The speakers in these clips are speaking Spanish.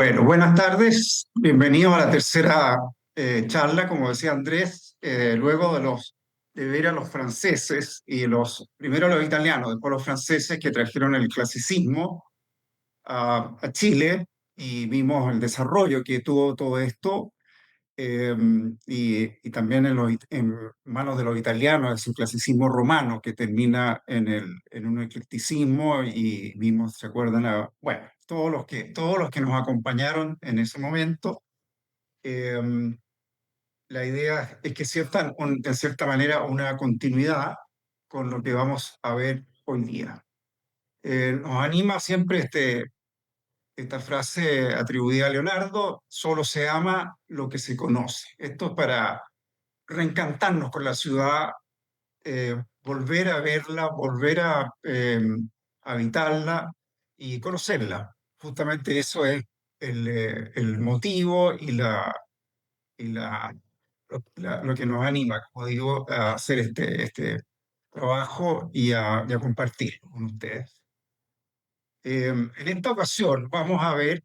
Bueno, buenas tardes. Bienvenidos a la tercera charla, como decía Andrés, luego de ver a los franceses y primero los italianos, después los franceses que trajeron el clasicismo a Chile y vimos el desarrollo que tuvo todo esto eh, y también en manos de los italianos, ese clasicismo romano que termina en un eclecticismo y vimos, ¿se acuerdan? Bueno, todos los que nos acompañaron en ese momento. eh, la idea es que de cierta manera una continuidad con lo que vamos a ver hoy día. Nos anima siempre esta frase atribuida a Leonardo: solo se ama lo que se conoce. Esto es para reencantarnos con la ciudad, volver a verla, volver a habitarla y conocerla. Justamente eso es el motivo y lo que nos anima, como digo, a hacer este trabajo y a compartir con ustedes. En esta ocasión vamos a ver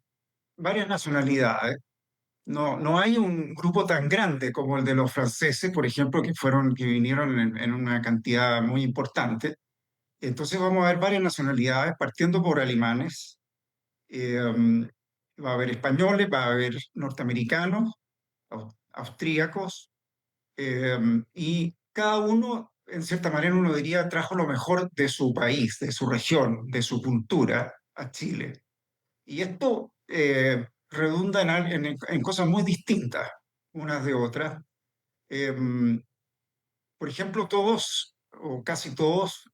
varias nacionalidades. No hay un grupo tan grande como el de los franceses, por ejemplo, que vinieron en una cantidad muy importante. Entonces vamos a ver varias nacionalidades, partiendo por alemanes. Eh, Va a haber españoles, va a haber norteamericanos, austríacos, y cada uno, en cierta manera, uno diría, trajo lo mejor de su país, de su región, de su cultura a Chile. Y esto redunda en cosas muy distintas unas de otras. Em, por ejemplo, todos, o casi todos,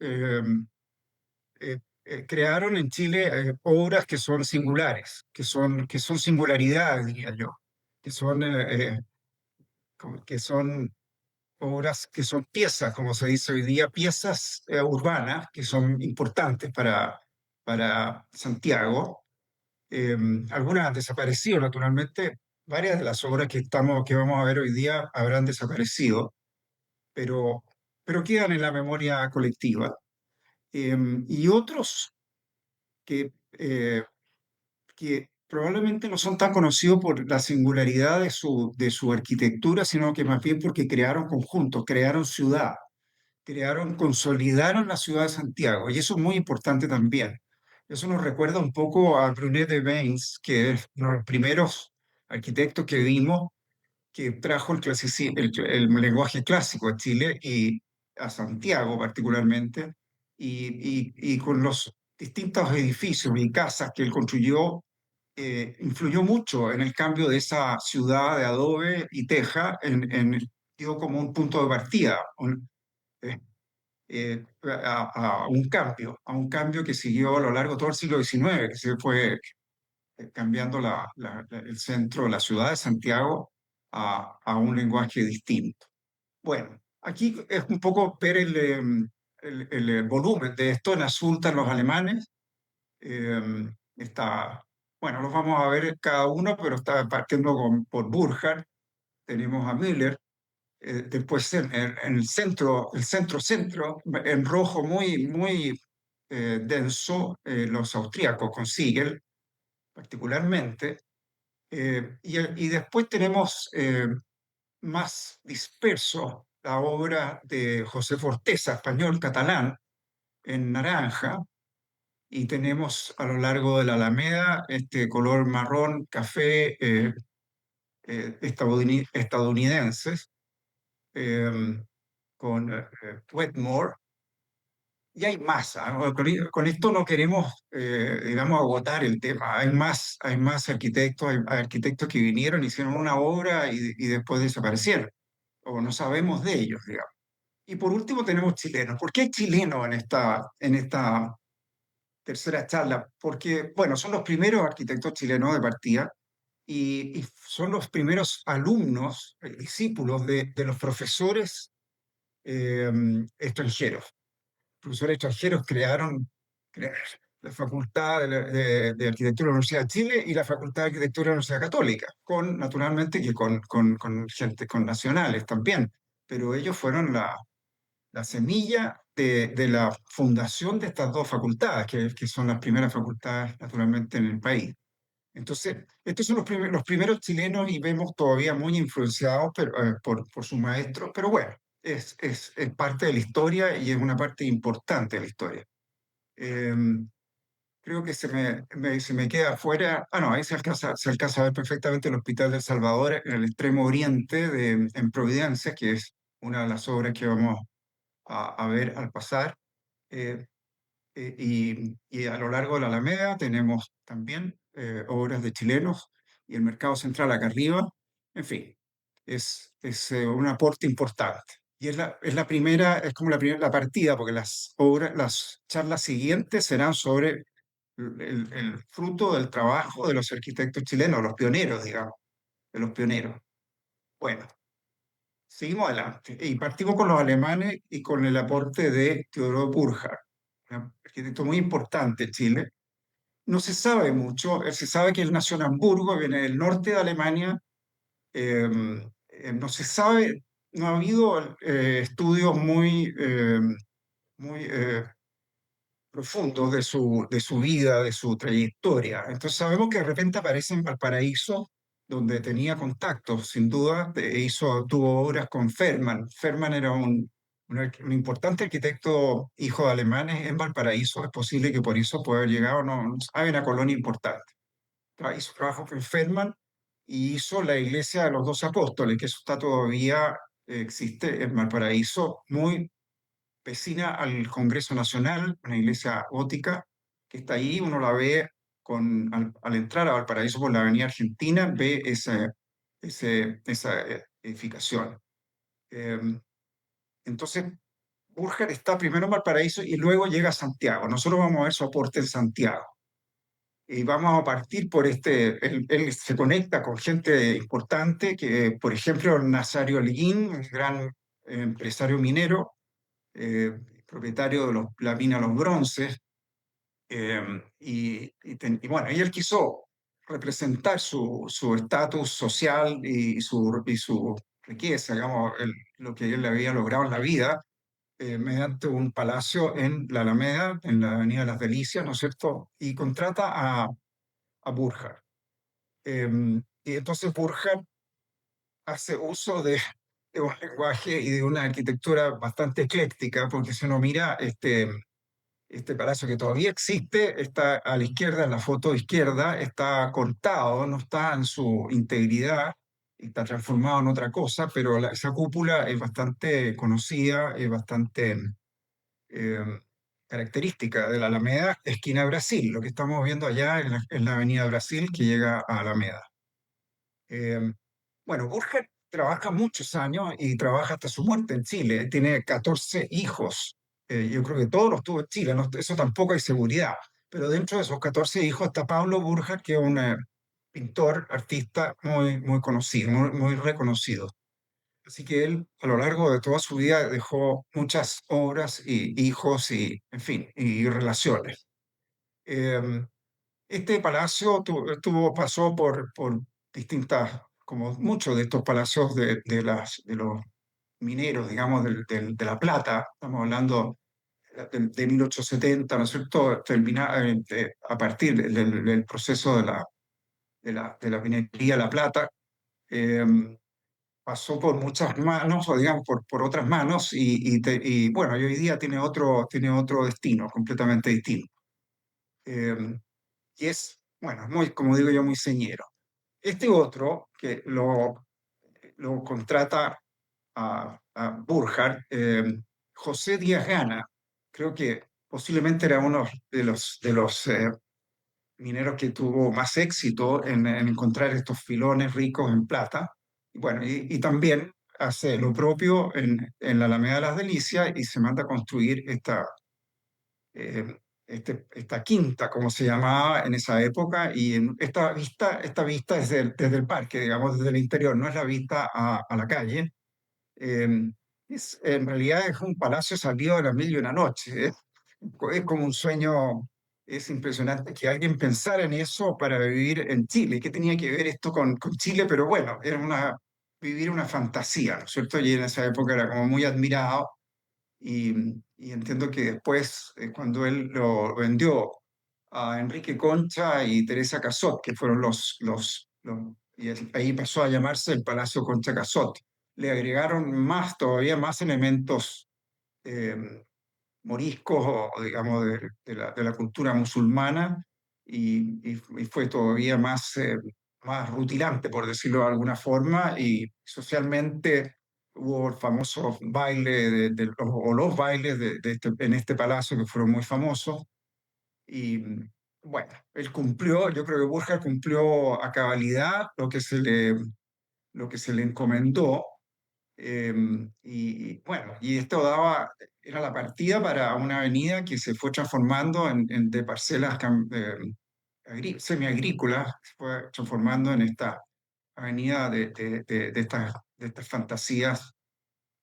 crearon en Chile obras que son singulares, que son singularidades, diría yo, que son, que son obras, que son piezas, como se dice hoy día, piezas urbanas que son importantes para Santiago. Eh, Algunas han desaparecido, naturalmente. Varias de las obras que vamos a ver hoy día habrán desaparecido, pero, pero quedan en la memoria colectiva. Y otros que probablemente no son tan conocidos por la singularidad de su arquitectura, sino que más bien porque crearon conjuntos, crearon ciudad, consolidaron la ciudad de Santiago, y eso es muy importante también. Eso nos recuerda un poco a Brunet de Weiss, que es uno de los primeros arquitectos que vimos, que trajo el lenguaje clásico a Chile y a Santiago particularmente, y con los distintos edificios y casas que él construyó, influyó mucho en el cambio de esa ciudad de adobe y teja, dio como un punto de partida, eh, a un cambio que siguió a lo largo de todo el siglo XIX, que se fue cambiando el centro, la ciudad de Santiago, a un lenguaje distinto. Bueno, aquí es un poco ver el volumen de esto. En azul están los alemanes. Está, bueno, los vamos a ver cada uno, pero está partiendo por Burkhardt. Tenemos a Müller. Después en el centro, en rojo muy denso, los austríacos con Siegel particularmente. Y después tenemos más disperso la obra de José Forteza, español catalán, en naranja, y tenemos a lo largo de la Alameda este color marrón, café, estadounidenses, eh, con Wetmore. Y hay más, ¿ah? Con esto no queremos, digamos, agotar el tema. Hay más arquitectos, hay arquitectos que vinieron, hicieron una obra y después desaparecieron, o no sabemos de ellos, digamos. Y por último tenemos chilenos. ¿Por qué hay chilenos en esta tercera charla? Porque, bueno, son los primeros arquitectos chilenos de partida y son los primeros alumnos, discípulos de los profesores extranjeros. Profesores extranjeros crea- la Facultad de Arquitectura de la Universidad de Chile y la Facultad de Arquitectura de la Universidad Católica, naturalmente que con gente, con nacionales también, pero ellos fueron la semilla de la fundación de estas dos facultades, que son las primeras facultades naturalmente en el país. Entonces, estos son los primeros chilenos y vemos todavía muy influenciados por su maestro, pero bueno, es parte de la historia y es una parte importante de la historia. Eh, Creo que se me queda afuera. Ah, no, ahí se alcanza a ver perfectamente el Hospital del Salvador en el extremo oriente en Providencia, que es una de las obras que vamos a ver al pasar. Eh, y a lo largo de la Alameda tenemos también obras de chilenos y el Mercado Central acá arriba. En fin, es un aporte importante. Y es la primera, es como la partida, porque las charlas siguientes serán sobre el fruto del trabajo de los arquitectos chilenos, los pioneros, digamos, de los pioneros. Bueno, seguimos adelante y partimos con los alemanes y con el aporte de Teodoro Burckhardt, un arquitecto muy importante en Chile. No se sabe mucho, se sabe que él nació en Hamburgo, viene del norte de Alemania. eh, no se sabe, no ha habido estudios muy profundos de su vida, de su trayectoria. Entonces sabemos que de repente aparece en Valparaíso, donde tenía contactos, sin duda, tuvo obras con Ferman. Ferman era un importante arquitecto hijo de alemanes en Valparaíso. Es posible que por eso pueda haber llegado, no sabe, una colonia importante. Hizo trabajo con Ferman y hizo la iglesia de los dos apóstoles, que eso está todavía, existe en Valparaíso, muy vecina al Congreso Nacional, una iglesia gótica que está ahí, uno la ve al entrar a Valparaíso por la Avenida Argentina, ve esa edificación. Eh, entonces, Burger está primero en Valparaíso y luego llega a Santiago. Nosotros vamos a ver su aporte en Santiago. Y vamos a partir por él se conecta con gente importante, que por ejemplo Nazario Holguín, un gran empresario minero, propietario de la mina Los Bronces, y bueno, y él quiso representar su estatus social y su riqueza, digamos, lo que él había logrado en la vida, mediante un palacio en la Alameda, en la Avenida de las Delicias, ¿no es cierto? Y contrata a Burckhardt. Y entonces Burckhardt hace uso de un lenguaje y de una arquitectura bastante ecléctica, porque si uno mira este palacio que todavía existe, está a la izquierda, en la foto izquierda, está cortado, no está en su integridad, está transformado en otra cosa, pero esa cúpula es bastante conocida, es bastante eh, característica de la Alameda, esquina Brasil, lo que estamos viendo allá en la Avenida Brasil que llega a Alameda. Eh, bueno, Burger trabaja muchos años y trabaja hasta su muerte en Chile. Tiene 14 hijos. Yo creo que todos los tuvo en Chile, eso tampoco hay seguridad. Pero dentro de esos 14 hijos está Pablo Burger, que es un pintor, artista muy conocido, muy reconocido. Así que él, a lo largo de toda su vida, dejó muchas obras y hijos y, en fin, y relaciones. Eh, este palacio pasó por distintas, como muchos de estos palacios de los mineros, digamos, de La Plata, estamos hablando de 1870, ¿no es cierto? A partir del proceso de la minería de La Plata, eh, pasó por muchas manos, o digamos, por otras manos, y bueno, y hoy día tiene otro destino, completamente distinto. Eh, y es, bueno, muy, como digo yo, muy señero. Este otro, que lo contrata a Burkhardt, José Díaz Gana, creo que posiblemente era uno de los mineros que tuvo más éxito en encontrar estos filones ricos en plata. Y bueno, y también hace lo propio en la Alameda de las Delicias y se manda a construir eh, esta quinta, como se llamaba en esa época, y esta vista es desde el parque, digamos, desde el interior, no es la vista a la calle. Eh, en realidad es un palacio salido de las mil y una noche. Es como un sueño, es impresionante que alguien pensara en eso para vivir en Chile. ¿Qué tenía que ver esto con Chile? Pero bueno, vivir una fantasía, ¿no es cierto? Y en esa época era como muy admirado y entiendo que después, cuando él lo vendió a Enrique Concha y Teresa Casot, que fueron y ahí pasó a llamarse el Palacio Concha Casot. Le agregaron más, todavía más elementos eh, moriscos o, digamos, de la cultura musulmana y fue todavía más, más rutilante, por decirlo de alguna forma, y socialmente hubo el famoso baile o los bailes en este palacio que fueron muy famosos. Y bueno, él cumplió, yo creo que Borja cumplió a cabalidad lo que se le encomendó. eh, bueno, y esto era la partida para una avenida que se fue transformando de parcelas semiagrícolas, se fue transformando en esta avenida de estas fantasías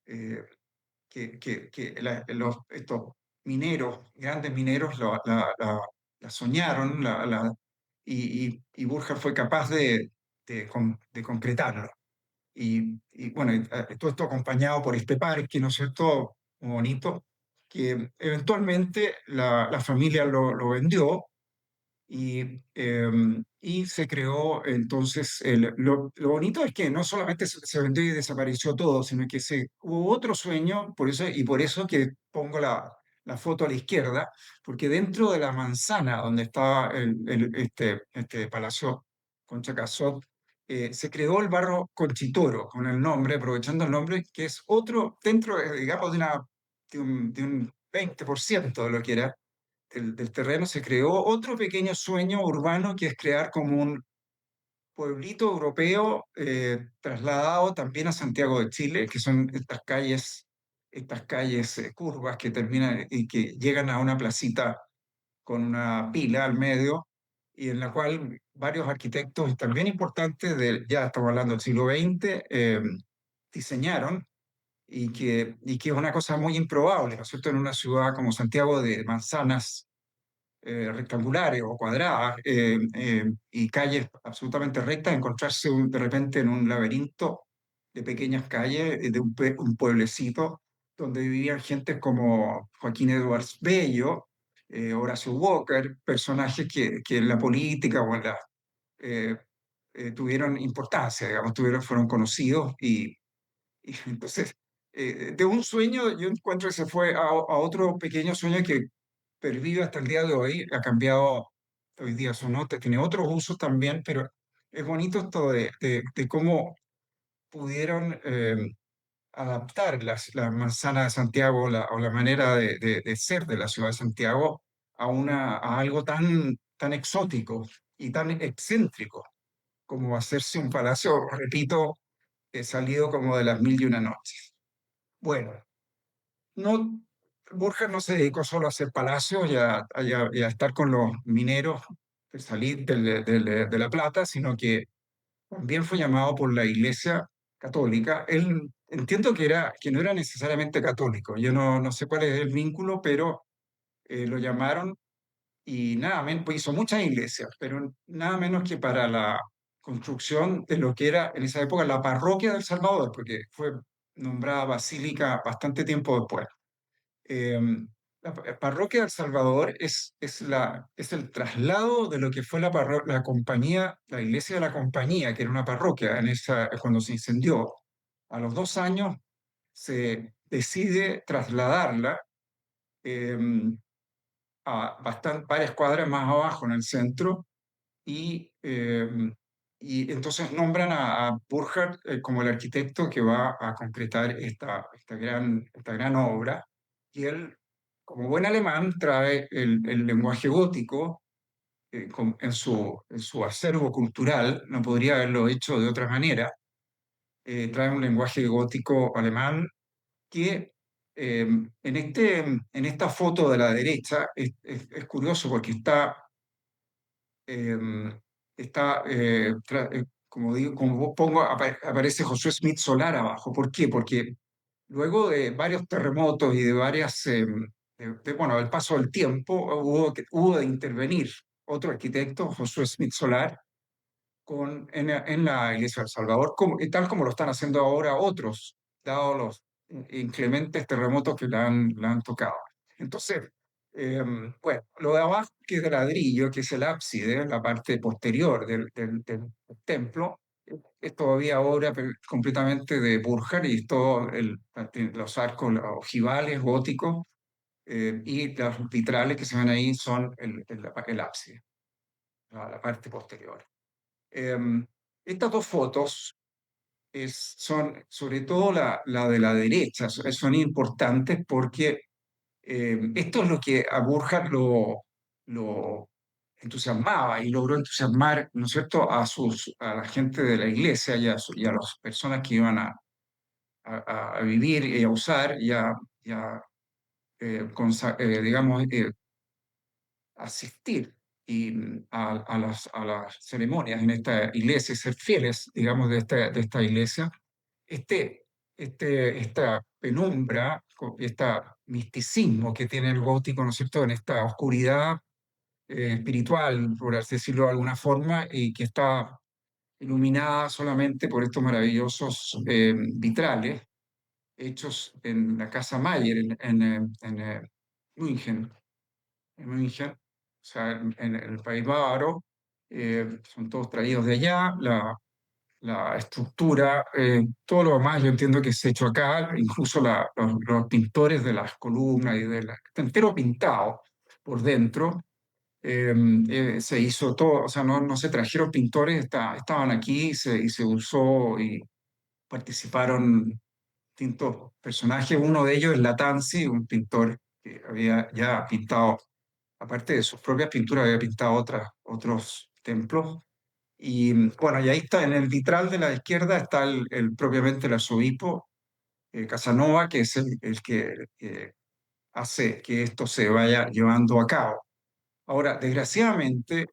eh, que estos mineros, grandes mineros, la soñaron y Burja fue capaz de concretarlo. Bueno, todo esto acompañado por este parque, ¿no es cierto? Muy bonito, que eventualmente la familia lo vendió y se creó entonces, lo bonito es que no solamente se vendió y desapareció todo, sino que hubo otro sueño, por eso que pongo la foto a la izquierda, porque dentro de la manzana donde estaba este Palacio Concha Casot, se creó el barrio Conchitoro, con el nombre, aprovechando el nombre, que es otro, dentro, digamos, de un 20% de lo que era del terreno se creó otro pequeño sueño urbano que es crear como un pueblito europeo trasladado también a Santiago de Chile, que son estas calles curvas que terminan y que llegan a una placita con una pila al medio y en la cual varios arquitectos también importantes, ya estamos hablando del siglo XX, diseñaron y que es una cosa muy improbable, ¿no es cierto? En una ciudad como Santiago de manzanas rectangulares o cuadradas y calles absolutamente rectas, encontrarse de repente en un laberinto de pequeñas calles un pueblecito donde vivían gentes como Joaquín Edwards Bello, Horacio Walker, personajes que en la política o en la, eh, tuvieron importancia, digamos, fueron conocidos y entonces, de un sueño, yo encuentro que se fue a otro pequeño sueño que pervive hasta el día de hoy, ha cambiado hoy día su nota, tiene otros usos también, pero es bonito esto de cómo pudieron adaptar la manzana de Santiago o la manera de ser de la ciudad de Santiago a algo tan exótico y tan excéntrico como hacerse un palacio, repito, salido como de las mil y una noches. Bueno, no, Borja no se dedicó solo a hacer palacios y a estar con los mineros de salir de La Plata, sino que también fue llamado por la Iglesia Católica. Él entiendo que no era necesariamente católico. Yo no sé cuál es el vínculo, pero lo llamaron y nada menos, pues hizo muchas iglesias, pero nada menos que para la construcción de lo que era en esa época la parroquia del Salvador, porque fue nombrada basílica bastante tiempo después. Eh, la parroquia del Salvador es el traslado de lo que fue la compañía, la iglesia de la compañía, que era una parroquia cuando se incendió. A los 2 años se decide trasladarla eh, varias cuadras más abajo en el centro y entonces nombran a Burckhardt como el arquitecto que va a concretar esta gran obra. Y él, como buen alemán, trae el lenguaje gótico en su acervo cultural, no podría haberlo hecho de otra manera. Trae un lenguaje gótico alemán que en esta foto de la derecha es curioso porque eh, como digo, como pongo, aparece Josué Smith Solar abajo. ¿Por qué? Porque luego de varios terremotos y de bueno, del paso del tiempo, hubo de intervenir otro arquitecto, Josué Smith Solar, en la Iglesia del Salvador, y tal como lo están haciendo ahora otros, dados los inclementes terremotos que la han tocado. Entonces, Eh, bueno, lo de abajo, que es de ladrillo, que es el ábside, la parte posterior del templo, es todavía obra completamente de Burckhardt y todo los arcos los ojivales góticos y los vitrales que se ven ahí son el ábside, la parte posterior. Eh, Estas dos fotos son, sobre todo la de la derecha, son importantes porque esto es lo que a Burckhardt lo entusiasmaba y logró entusiasmar, ¿no es cierto?, a la gente de la iglesia y a las personas que iban a vivir y a usar y a, digamos, asistir a las ceremonias en esta iglesia y ser fieles, digamos, de esta iglesia. Este, esta penumbra, este misticismo que tiene el gótico, ¿no es cierto?, en esta oscuridad espiritual, por así decirlo de alguna forma, y que está iluminada solamente por estos maravillosos vitrales hechos en la Casa Mayer, München, o sea, en el país bávaro. Son todos traídos de allá. La estructura, todo lo demás yo entiendo que es hecho acá, incluso los pintores de las columnas está entero pintado por dentro. Eh, Se hizo todo, o sea, no se trajeron pintores, estaban aquí y se usó y participaron distintos personajes. Uno de ellos es Latanzi, un pintor que había ya pintado, aparte de sus propias pinturas, había pintado otros templos. Y bueno, y ahí está, en el vitral de la izquierda está propiamente el arzobispo Casanova, que es el que hace que esto se vaya llevando a cabo. Ahora, desgraciadamente,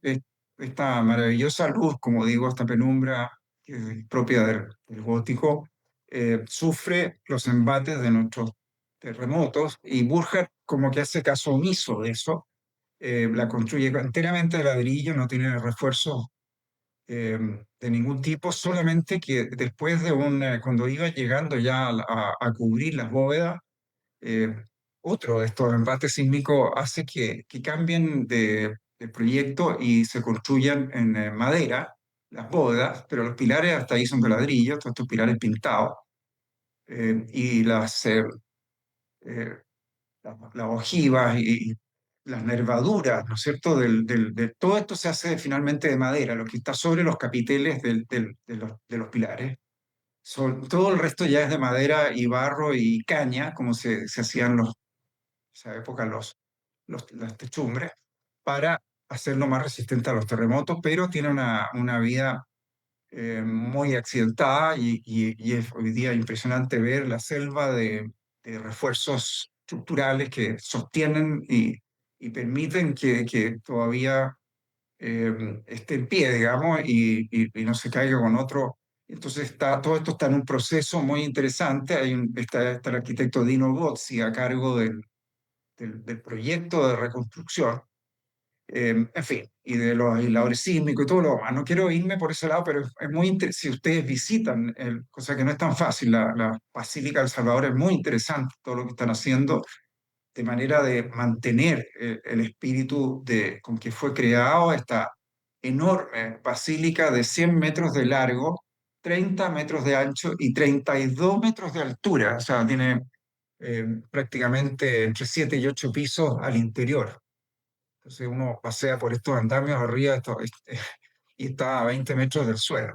esta maravillosa luz, como digo, esta penumbra que es propia del gótico, sufre los embates de nuestros terremotos y Burckhardt como que hace caso omiso de eso. La construye enteramente de ladrillo, no tiene refuerzos de ningún tipo, solamente que después cuando iba llegando ya a cubrir las bóvedas, eh, otro de estos embates sísmicos hace que cambien de proyecto y se construyan en madera las bóvedas, pero los pilares hasta ahí son de ladrillo, todos estos pilares pintados, y eh, las ojivas y las nervaduras, ¿no es cierto? Todo esto se hace finalmente de madera, lo que está sobre los capiteles de los pilares. Todo el resto ya es de madera y barro y caña, como se hacían esa época las techumbres, para hacerlo más resistente a los terremotos, pero tiene una vida muy accidentada y es hoy día impresionante ver la selva de refuerzos estructurales que sostienen y permiten que todavía esté en pie, digamos, y no se caiga con otro. Entonces todo esto está en un proceso muy interesante. Está el arquitecto Dino Gozzi a cargo del proyecto de reconstrucción, en fin, y de los aisladores sísmicos y todo lo demás. No quiero irme por ese lado, pero es muy si ustedes visitan, cosa que no es tan fácil, la Basílica del Salvador es muy interesante todo lo que están haciendo de manera de mantener el espíritu con que fue creado esta enorme basílica de 100 metros de largo, 30 metros de ancho y 32 metros de altura. O sea, tiene prácticamente entre 7 y 8 pisos al interior. Entonces uno pasea por estos andamios arriba y está a 20 metros del suelo,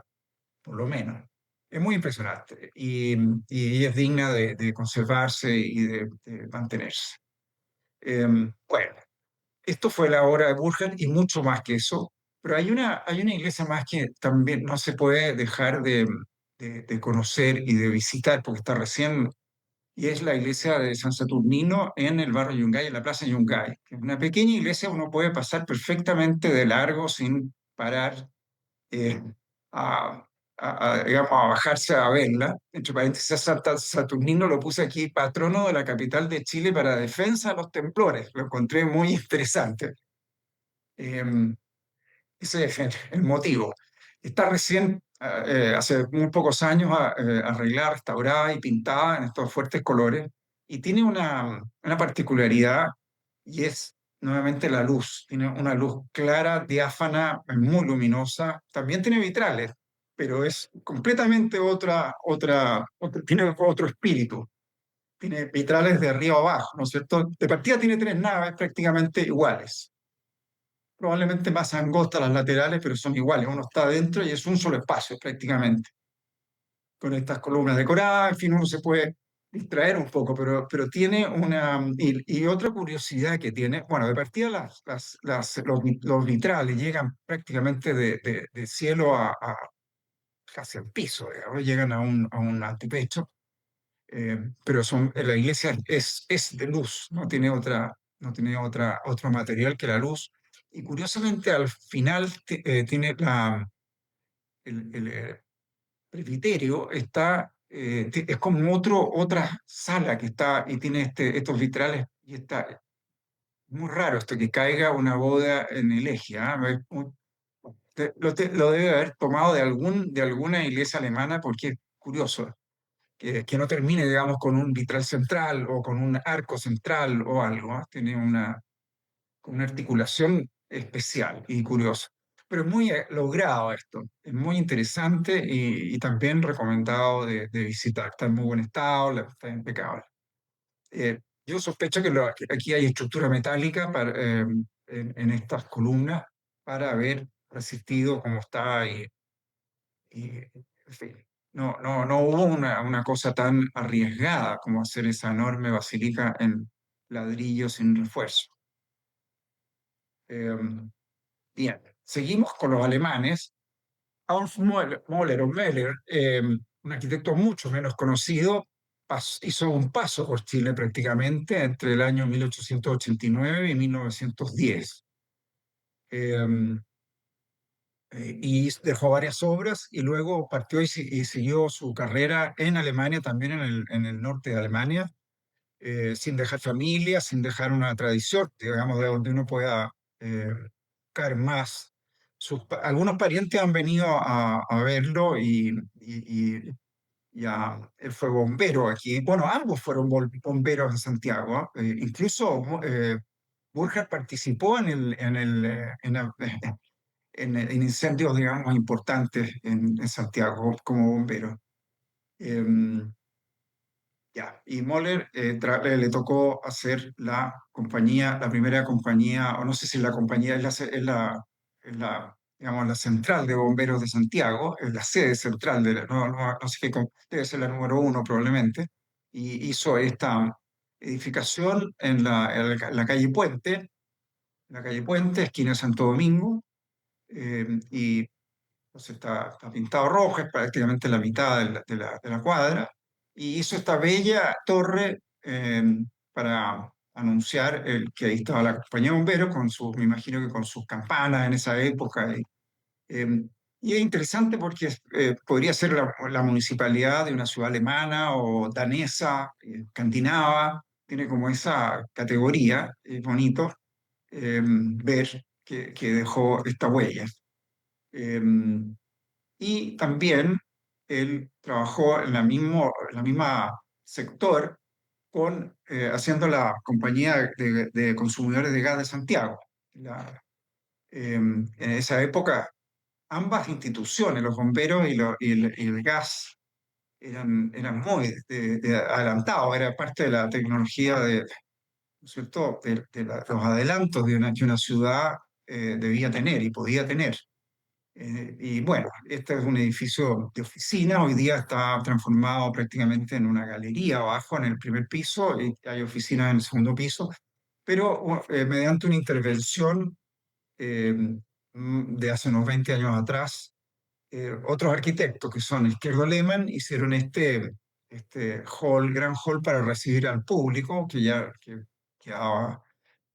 por lo menos. Es muy impresionante y es digna de conservarse y de mantenerse. Bueno, esto fue la obra de Burgen y mucho más que eso, pero hay una iglesia más que también no se puede dejar de conocer y de visitar porque está recién, y es la iglesia de San Saturnino en el barrio Yungay, en la plaza Yungay, que es una pequeña iglesia, uno puede pasar perfectamente de largo sin parar eh, a, digamos, a bajarse a verla. Entre paréntesis, Saturnino lo puse aquí, patrono de la capital de Chile para defensa de los temblores. Lo encontré muy interesante. Eh, Ese es el motivo. Está recién, hace muy pocos años, arreglada, restaurada y pintada en estos fuertes colores. Y tiene una particularidad, y es nuevamente la luz. Tiene una luz clara, diáfana, muy luminosa. También tiene vitrales, pero es completamente tiene otro espíritu. Tiene vitrales de arriba a abajo, ¿no es cierto? De partida tiene tres naves prácticamente iguales. Probablemente más angostas las laterales, pero son iguales. Uno está adentro y es un solo espacio prácticamente, con estas columnas decoradas, en fin, uno se puede distraer un poco, pero tiene una... Y otra curiosidad que tiene, bueno, de partida los vitrales llegan prácticamente de cielo casi al piso, digamos, llegan a un antepecho, pero la iglesia es de luz, no tiene otro material que la luz. Y curiosamente al final tiene el presbiterio es como otra sala que está y tiene estos vitrales y está muy raro esto que caiga una boda en el eje. ¿Ah? Lo debe haber tomado de alguna iglesia alemana porque es curioso que no termine, digamos, con un vitral central o con un arco central o algo. ¿Ah? Tiene con una articulación especial y curiosa. Pero es muy logrado esto, es muy interesante y también recomendado de visitar. Está en muy buen estado, está impecable. Yo sospecho que aquí hay estructura metálica en estas columnas para haber resistido como está en fin. No hubo una cosa tan arriesgada como hacer esa enorme basílica en ladrillo sin refuerzo. Eh, Bien, seguimos con los alemanes. Adolf Möller, o Möller, un arquitecto mucho menos conocido, hizo un paso por Chile prácticamente entre el año 1889 y 1910. Eh, y dejó varias obras y luego partió y siguió su carrera en Alemania, también en el norte de Alemania, sin dejar familia, sin dejar una tradición, digamos, de donde uno pueda eh, buscar más. Algunos parientes han venido a verlo él fue bombero aquí. Bueno, ambos fueron bomberos en Santiago. ¿Ah? Incluso Burkhardt participó en incendios, digamos, importantes en Santiago como bombero. Em, ya, y Moller le tocó hacer la primera compañía, o no sé si la compañía digamos, la central de bomberos de Santiago, es la sede central no sé qué, debe ser la número uno probablemente, y hizo esta edificación en la calle Puente, esquina de Santo Domingo, y entonces está pintado rojo, es prácticamente la mitad de la cuadra. Y hizo esta bella torre para anunciar que ahí estaba la compañía de bomberos, me imagino que con sus campanas en esa época. Eh, y es interesante porque podría ser la municipalidad de una ciudad alemana o danesa, escandinava, tiene como esa categoría, es bonito ver que dejó esta huella. Eh, y también él trabajó en la misma sector haciendo la compañía de consumidores de gas de Santiago. En esa época, ambas instituciones, los bomberos y el gas, eran muy adelantados, era parte de la tecnología ¿no es cierto?, los adelantos que una ciudad debía tener y podía tener. Y bueno, este es un edificio de oficina, hoy día está transformado prácticamente en una galería abajo en el primer piso y hay oficinas en el segundo piso, pero mediante una intervención eh, de hace unos 20 años atrás, otros arquitectos que son Izquierdo Lehmann hicieron este gran hall para recibir al público, que ya quedaba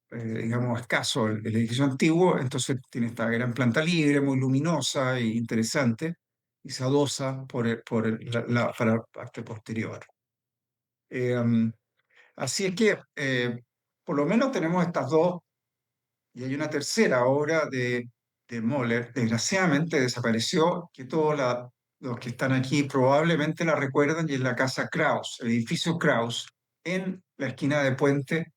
digamos, escaso el edificio antiguo, entonces tiene esta gran planta libre, muy luminosa e interesante, y se adosa para la parte posterior. Eh, Así es que, por lo menos tenemos estas dos, y hay una tercera obra de Möller, desgraciadamente desapareció, que los que están aquí probablemente la recuerdan, y es la casa Kraus, el edificio Kraus, en la esquina de Puente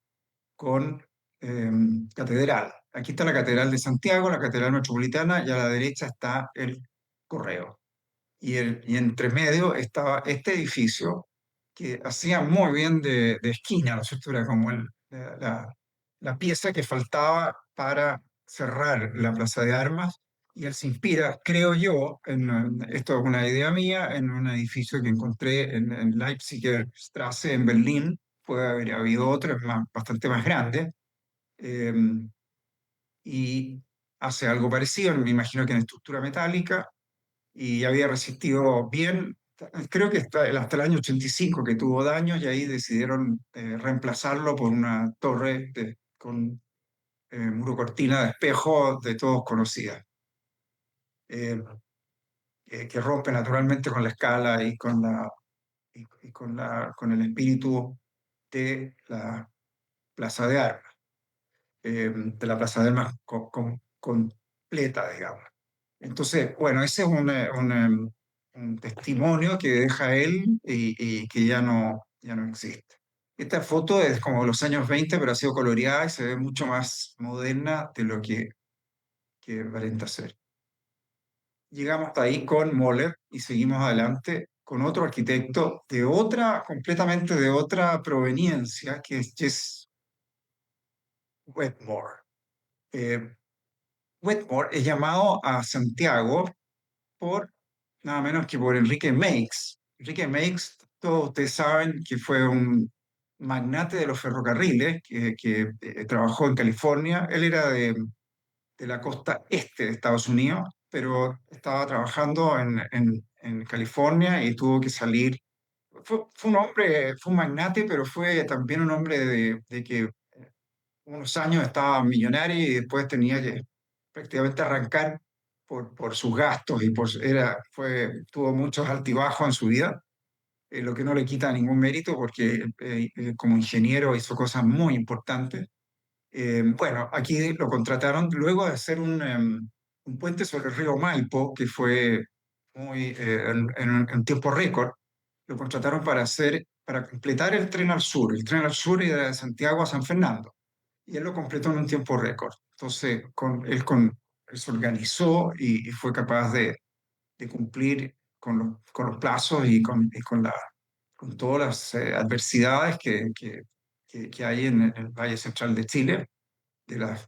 con eh, catedral. Aquí está la Catedral de Santiago, la Catedral Metropolitana, y a la derecha está el Correo. Y entre medio estaba este edificio que hacía muy bien de esquina, ¿no es cierto? Era como la pieza que faltaba para cerrar la Plaza de Armas. Y él se inspira, creo yo, esto es una idea mía, en un edificio que encontré en Leipziger Straße, en Berlín. Puede haber habido otro, es bastante más grande. eh, y hace algo parecido, me imagino que en estructura metálica, y había resistido bien. Creo que hasta el año 85 que tuvo daños y ahí decidieron reemplazarlo por una torre con muro cortina de espejo de todos conocida, eh, que rompe naturalmente con la escala y con el espíritu de la Plaza de Armas, de la Plaza de Armas completa, digamos. Entonces, bueno, ese es un testimonio que deja él y que ya no existe. Esta foto es como de los años 20, pero ha sido coloreada y se ve mucho más moderna de lo que aparenta ser. Llegamos hasta ahí con Moller y seguimos adelante con otro arquitecto completamente de otra proveniencia, que es Jess Wetmore. Eh, Wetmore es llamado a Santiago por nada menos que por Enrique Meix. Enrique Meix, todos ustedes saben que fue un magnate de los ferrocarriles que trabajó en California. Él era de la costa este de Estados Unidos, pero estaba trabajando en California y tuvo que salir. Fue un hombre, fue un magnate, pero fue también un hombre de que unos años estaba millonario y después tenía que prácticamente arrancar por sus gastos y tuvo muchos altibajos en su vida, lo que no le quita ningún mérito porque como ingeniero hizo cosas muy importantes. Bueno, aquí lo contrataron luego de hacer un puente sobre el río Maipo, que fue en tiempo récord. Lo contrataron para completar el tren al sur. El tren al sur era de Santiago a San Fernando y él lo completó en un tiempo récord. Entonces, él se organizó y fue capaz de cumplir con los plazos con todas las adversidades que hay en el Valle Central de Chile, de la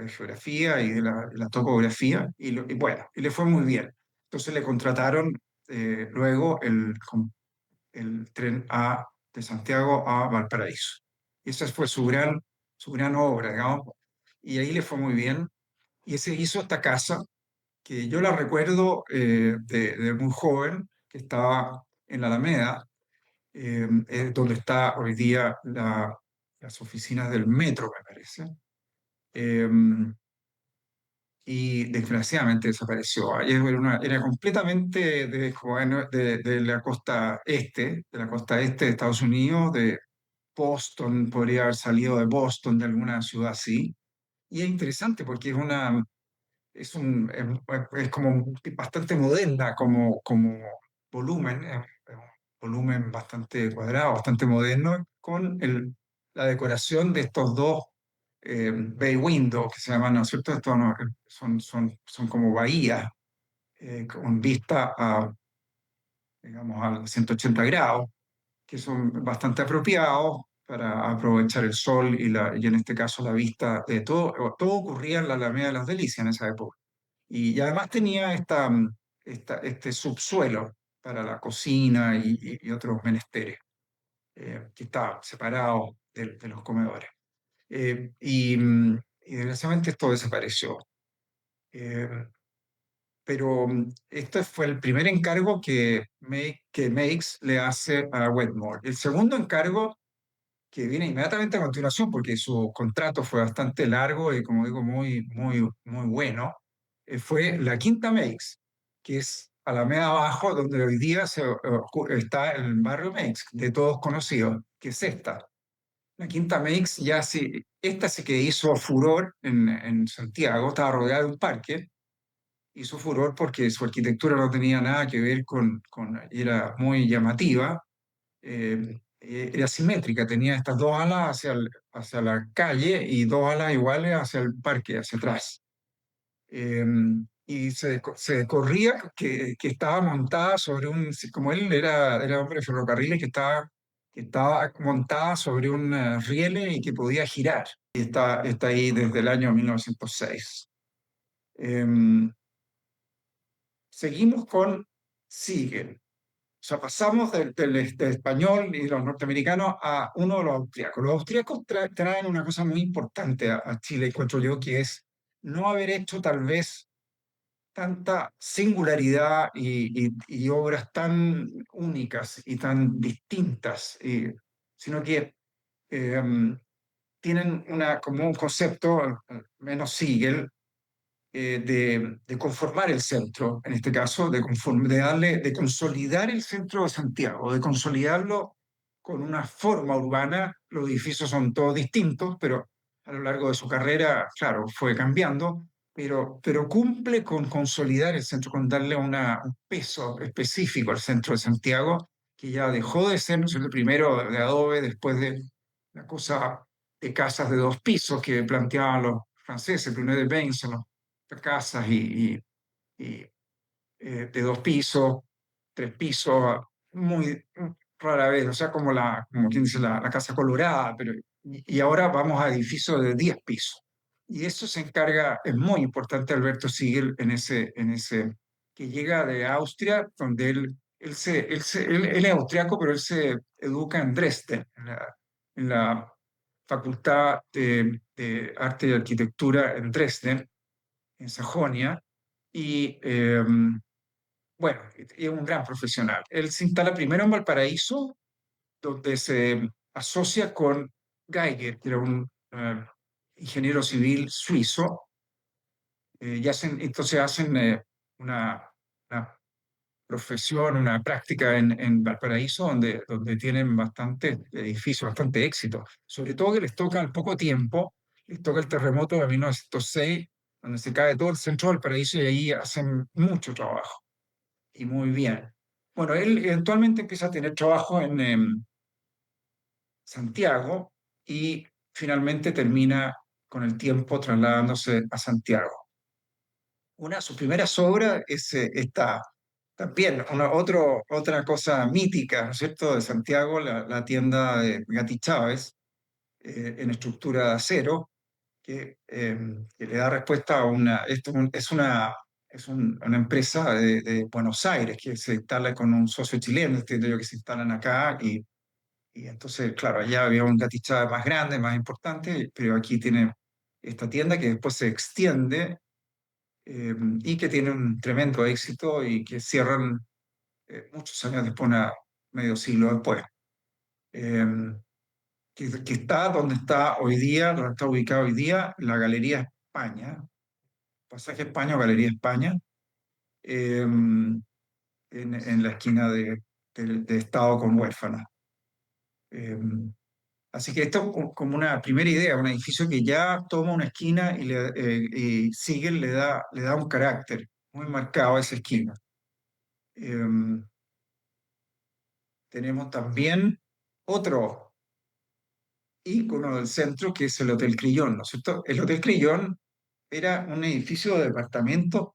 geografía y de la topografía, y bueno, y le fue muy bien. Entonces le contrataron luego el tren de Santiago a Valparaíso. Y esa fue su gran obra, digamos, y ahí le fue muy bien. Y ese hizo esta casa, que yo la recuerdo de muy joven, que estaba en la Alameda, donde está hoy día las oficinas del metro, me parece. Eh, y desgraciadamente desapareció. Ayer era completamente de la costa este, de la costa este de Estados Unidos, de Boston, podría haber salido de Boston, de alguna ciudad así. Y es interesante porque es como bastante moderna como volumen, es un volumen bastante cuadrado, bastante moderno, con la decoración de estos dos bay windows que se llaman, ¿no es cierto? Estos son como bahías con vista digamos, a 180 grados, que son bastante apropiados para aprovechar el sol y en este caso la vista de todo. Todo ocurría en la Alameda de las Delicias en esa época. Y además tenía este subsuelo para la cocina y otros menesteres, que estaba separado de los comedores. Y desgraciadamente esto desapareció. Eh, pero este fue el primer encargo que Makes le hace a Wetmore. El segundo encargo, que viene inmediatamente a continuación, porque su contrato fue bastante largo y, como digo, muy bueno, fue la Quinta Makes, que es Alameda Abajo, donde hoy día está el barrio Makes, de todos conocidos, que es esta. La Quinta Makes esta sí que hizo furor en Santiago, estaba rodeada de un parque, hizo furor porque su arquitectura no tenía nada que ver era muy llamativa, era simétrica, tenía estas dos alas hacia la calle y dos alas iguales hacia el parque, hacia atrás. Eh, y se corría que estaba montada sobre como él era hombre de ferrocarriles, que estaba montada sobre un riele y que podía girar. Y está ahí desde el año 1906. Eh, Seguimos con Siegel. O sea, pasamos del español y los norteamericanos a uno de los austríacos. Los austríacos traen una cosa muy importante a Chile, encuentro yo, que es no haber hecho tal vez tanta singularidad y obras tan únicas y tan distintas, sino que eh, tienen como un concepto, menos Siegel, de conformar el centro, en este caso, de consolidar el centro de Santiago, de consolidarlo con una forma urbana. Los edificios son todos distintos, pero a lo largo de su carrera, claro, fue cambiando, pero cumple con consolidar el centro, con darle un peso específico al centro de Santiago, que ya dejó de ser, ¿no es cierto?, primero de adobe, después de la cosa de casas de dos pisos que planteaban los franceses, primero de Benson, casas y, de dos pisos, tres pisos, muy rara vez, o sea, como quien dice, la Casa Colorada, y ahora vamos a edificios de 10 pisos. Y eso se encarga, es muy importante Alberto Siegel que llega de Austria, donde él es austriaco, pero él se educa en Dresden, en la Facultad de Arte y Arquitectura en Dresden, en Sajonia, y bueno, es un gran profesional. Él se instala primero en Valparaíso, donde se asocia con Geiger, que era un ingeniero civil suizo, entonces hacen una profesión, una práctica en Valparaíso, donde tienen bastante edificios, bastante éxito. Sobre todo que les toca al poco tiempo, les toca el terremoto de 1906, donde se cae todo el centro del Valparaíso y ahí hacen mucho trabajo y muy bien. Bueno, él eventualmente empieza a tener trabajo en Santiago y finalmente termina con el tiempo trasladándose a Santiago. Una de sus primeras obras es esta, también otra cosa mítica, ¿no es cierto?, de Santiago, la tienda de Gatti Chávez, en estructura de acero, que le da respuesta a una empresa de Buenos Aires que se instala con un socio chileno, entiendo yo, que se instalan acá y entonces, claro, allá había un Gatti Chávez más grande, más importante, pero aquí tiene esta tienda que después se extiende y que tiene un tremendo éxito y que cierran muchos años después, medio siglo después. Eh, que está donde está hoy día, donde está ubicada hoy día la Galería España, Pasaje España o Galería España, en la esquina de Estado con Huérfana. Eh, Así que esto es como una primera idea, un edificio que ya toma una esquina y sigue, le da un carácter muy marcado a esa esquina. Eh, Tenemos también otro ícono del centro que es el Hotel Crillon, ¿no es cierto? El Hotel Crillon era un edificio de departamentos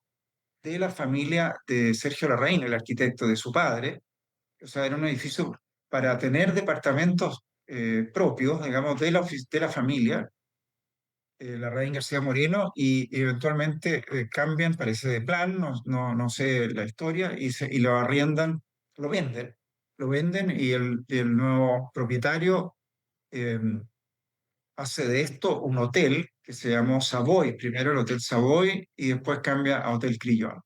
de la familia de Sergio Larraín, el arquitecto de su padre. O sea, era un edificio para tener departamentos propios, digamos, de la familia, Larraín García Moreno, y eventualmente cambian, parece de plan, no sé la historia, y lo arriendan, lo venden y el nuevo propietario eh, hace de esto un hotel que se llamó Savoy, primero el Hotel Savoy y después cambia a Hotel Crillon.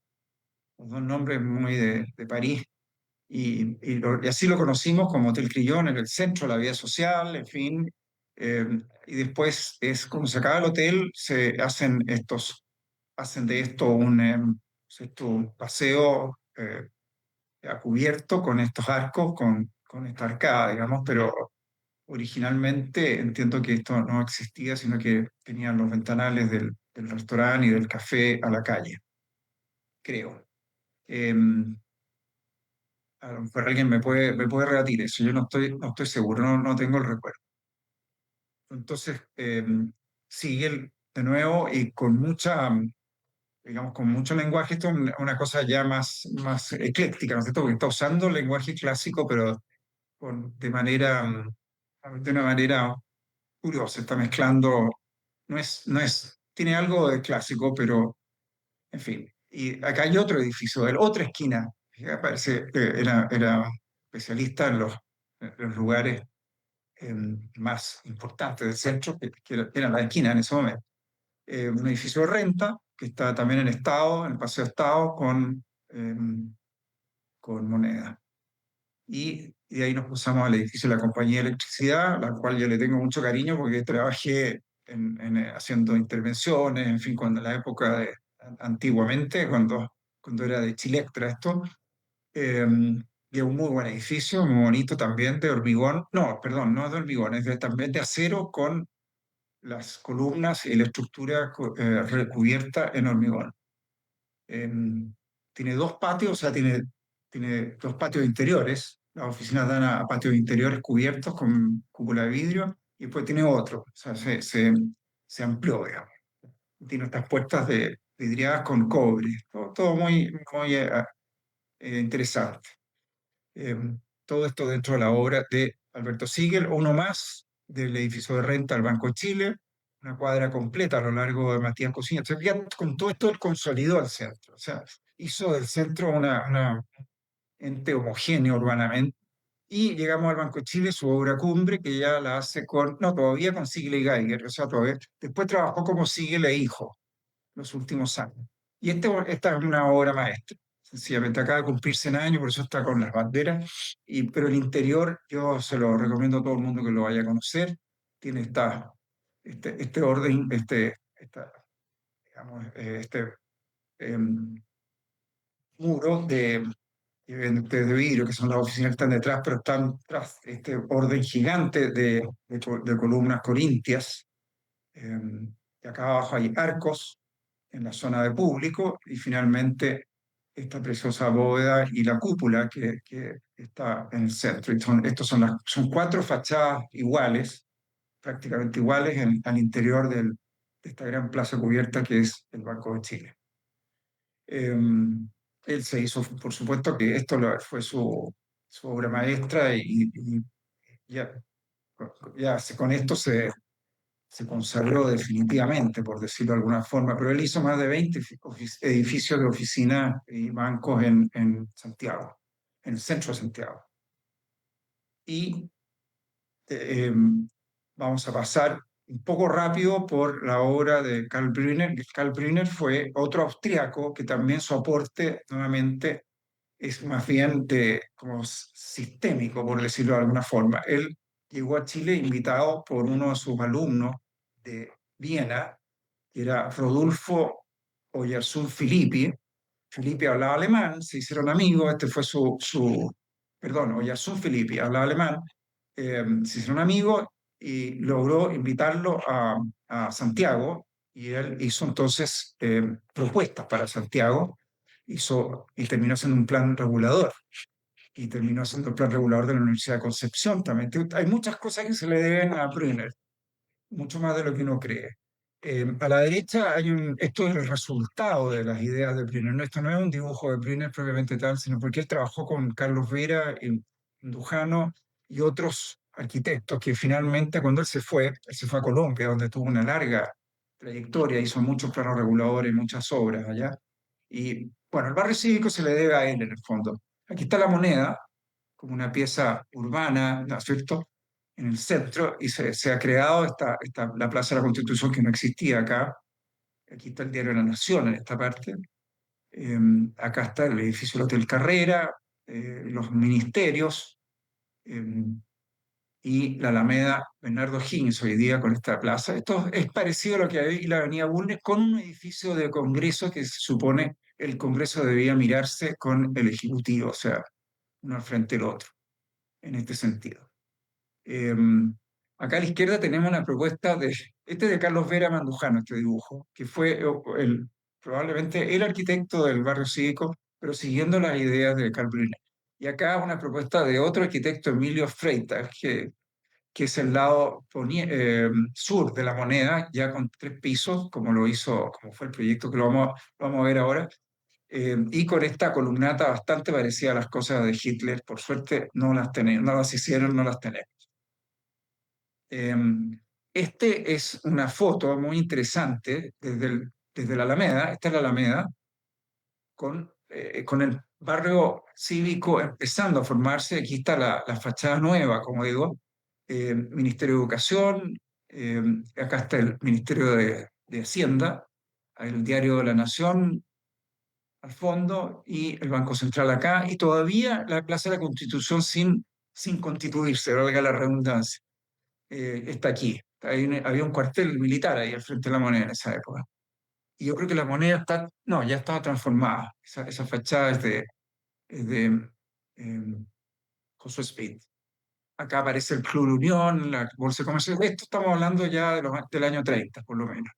Los dos nombres muy de París. Y así lo conocimos como Hotel Crillon en el centro de la vida social, en fin. eh, y después es cuando se acaba el hotel, hacen de esto un paseo a cubierto con estos arcos, con esta arcada, digamos, pero originalmente entiendo que esto no existía, sino que tenían los ventanales del restaurante y del café a la calle, creo. A lo mejor alguien me puede rebatir eso, yo no estoy seguro, no tengo el recuerdo. Entonces, sigue de nuevo y con mucha, digamos, con mucho lenguaje. Esto es una cosa ya más ecléctica, ¿no es cierto? Porque está usando el lenguaje clásico, pero de una manera curiosa. Está mezclando, tiene algo de clásico, pero en fin. Y acá hay otro edificio, de la otra esquina. Parece que era especialista en los lugares más importantes del centro, que era la esquina en ese momento. Un edificio de renta que está también en Estado, en el Paseo Estado, eh, con moneda. Y de ahí nos pasamos al edificio de la Compañía de Electricidad, a la cual yo le tengo mucho cariño porque trabajé haciendo intervenciones, en fin, cuando en la época antiguamente, cuando era de Chilectra esto. eh, y es un muy buen edificio, muy bonito también, de hormigón. No, perdón, no es de hormigón, también de acero con las columnas y la estructura recubierta en hormigón. Em, Tiene dos patios, o sea, tiene dos patios interiores. Las oficinas dan a patios interiores cubiertos con cúpula de vidrio y después tiene otro, o sea, se amplió, digamos. Tiene estas puertas vidriadas con cobre, todo muy interesante. Eh, Todo esto dentro de la obra de Alberto Siegel, uno más del edificio de renta del Banco de Chile, una cuadra completa a lo largo de Matías Cocina. Entonces, ya con todo esto él consolidó el centro, o sea, hizo del centro una ente homogéneo urbanamente. Y llegamos al Banco de Chile, su obra cumbre, que ya la hace no, todavía con Siegel y Geiger, o sea, todavía, después trabajó como Siegel e hijo los últimos años. Y esta es una obra maestra. Sencillamente acaba de cumplir 100 años, por eso está con las banderas. Pero el interior yo se lo recomiendo a todo el mundo que lo vaya a conocer. Tiene este orden, digamos, em, muro de vidrio, que son las oficinas que están detrás, pero están tras este orden gigante de columnas corintias. Y acá abajo hay arcos en la zona de público y finalmente esta preciosa bóveda y la cúpula que está en el centro. Estos son cuatro fachadas iguales, prácticamente iguales al interior de esta gran plaza cubierta que es el Banco de Chile. Eh, Él se hizo, por supuesto que fue su obra maestra y ya, con esto se consagró definitivamente, por decirlo de alguna forma, pero él hizo más de 20 edificios de oficinas y bancos en Santiago, en el centro de Santiago. Y eh, vamos a pasar un poco rápido por la obra de Karl Brünner. Karl Brünner fue otro austriaco que también su aporte, nuevamente, es más bien como sistémico, por decirlo de alguna forma. Él llegó a Chile invitado por uno de sus alumnos de Viena, que era Rodolfo Oyarzún Filippi. Filippi hablaba alemán, se hicieron amigos, este fue perdón, Oyarzún Filippi hablaba alemán, se hicieron amigos y logró invitarlo a Santiago y él hizo entonces propuestas para Santiago y terminó siendo un plan regulador y terminó siendo el plan regulador de la Universidad de Concepción también. Hay muchas cosas que se le deben a Brunner, mucho más de lo que uno cree. A la derecha esto es el resultado de las ideas de Brunner. No, esto no es un dibujo de Brunner propiamente tal, sino porque él trabajó con Carlos Vera, Ndujano y otros arquitectos que finalmente cuando él se fue a Colombia, donde tuvo una larga trayectoria, hizo muchos planos reguladores, muchas obras allá. Y bueno, el barrio cívico se le debe a él en el fondo. Aquí está la moneda, como una pieza urbana, ¿no es cierto?, en el centro, y se ha creado la Plaza de la Constitución que no existía acá. Aquí está el Diario de la Nación en esta parte. Eh, Acá está el edificio del Hotel Carrera, los ministerios eh, y la Alameda Bernardo Higgins hoy día con esta plaza. Esto es parecido a lo que hay en la Avenida Bulnes con un edificio de Congreso que se supone el Congreso debía mirarse con el Ejecutivo, o sea, uno al frente del otro, en este sentido. Eh, Acá a la izquierda tenemos una propuesta de Carlos Vera Mandujano, este dibujo, que fue probablemente el arquitecto del barrio cívico, pero siguiendo las ideas de Carl Brunner. Y acá una propuesta de otro arquitecto, Emilio Freitas, que que es el lado sur de la moneda, ya con 3 pisos, como lo hizo, como fue el proyecto que lo vamos a ver ahora, y con esta columnata bastante parecida a las cosas de Hitler. Por suerte no las tenemos, no las hicieron, no las tenemos. Eh, este es una foto muy interesante desde la Alameda. Esta es la Alameda, con el barrio cívico empezando a formarse. Aquí está la fachada nueva, como digo, Ministerio de Educación, acá está el Ministerio de Hacienda, el Diario de la Nación al fondo y el Banco Central acá, y todavía la Plaza de la Constitución sin constituirse, valga la redundancia, está aquí. Había un cuartel militar ahí al frente de la moneda en esa época. Y yo creo que la moneda está, no, ya estaba transformada. Esa fachada es de Josué Smith. Acá aparece el Club Unión, la Bolsa de Comercio. Esto estamos hablando ya del año 30, por lo menos.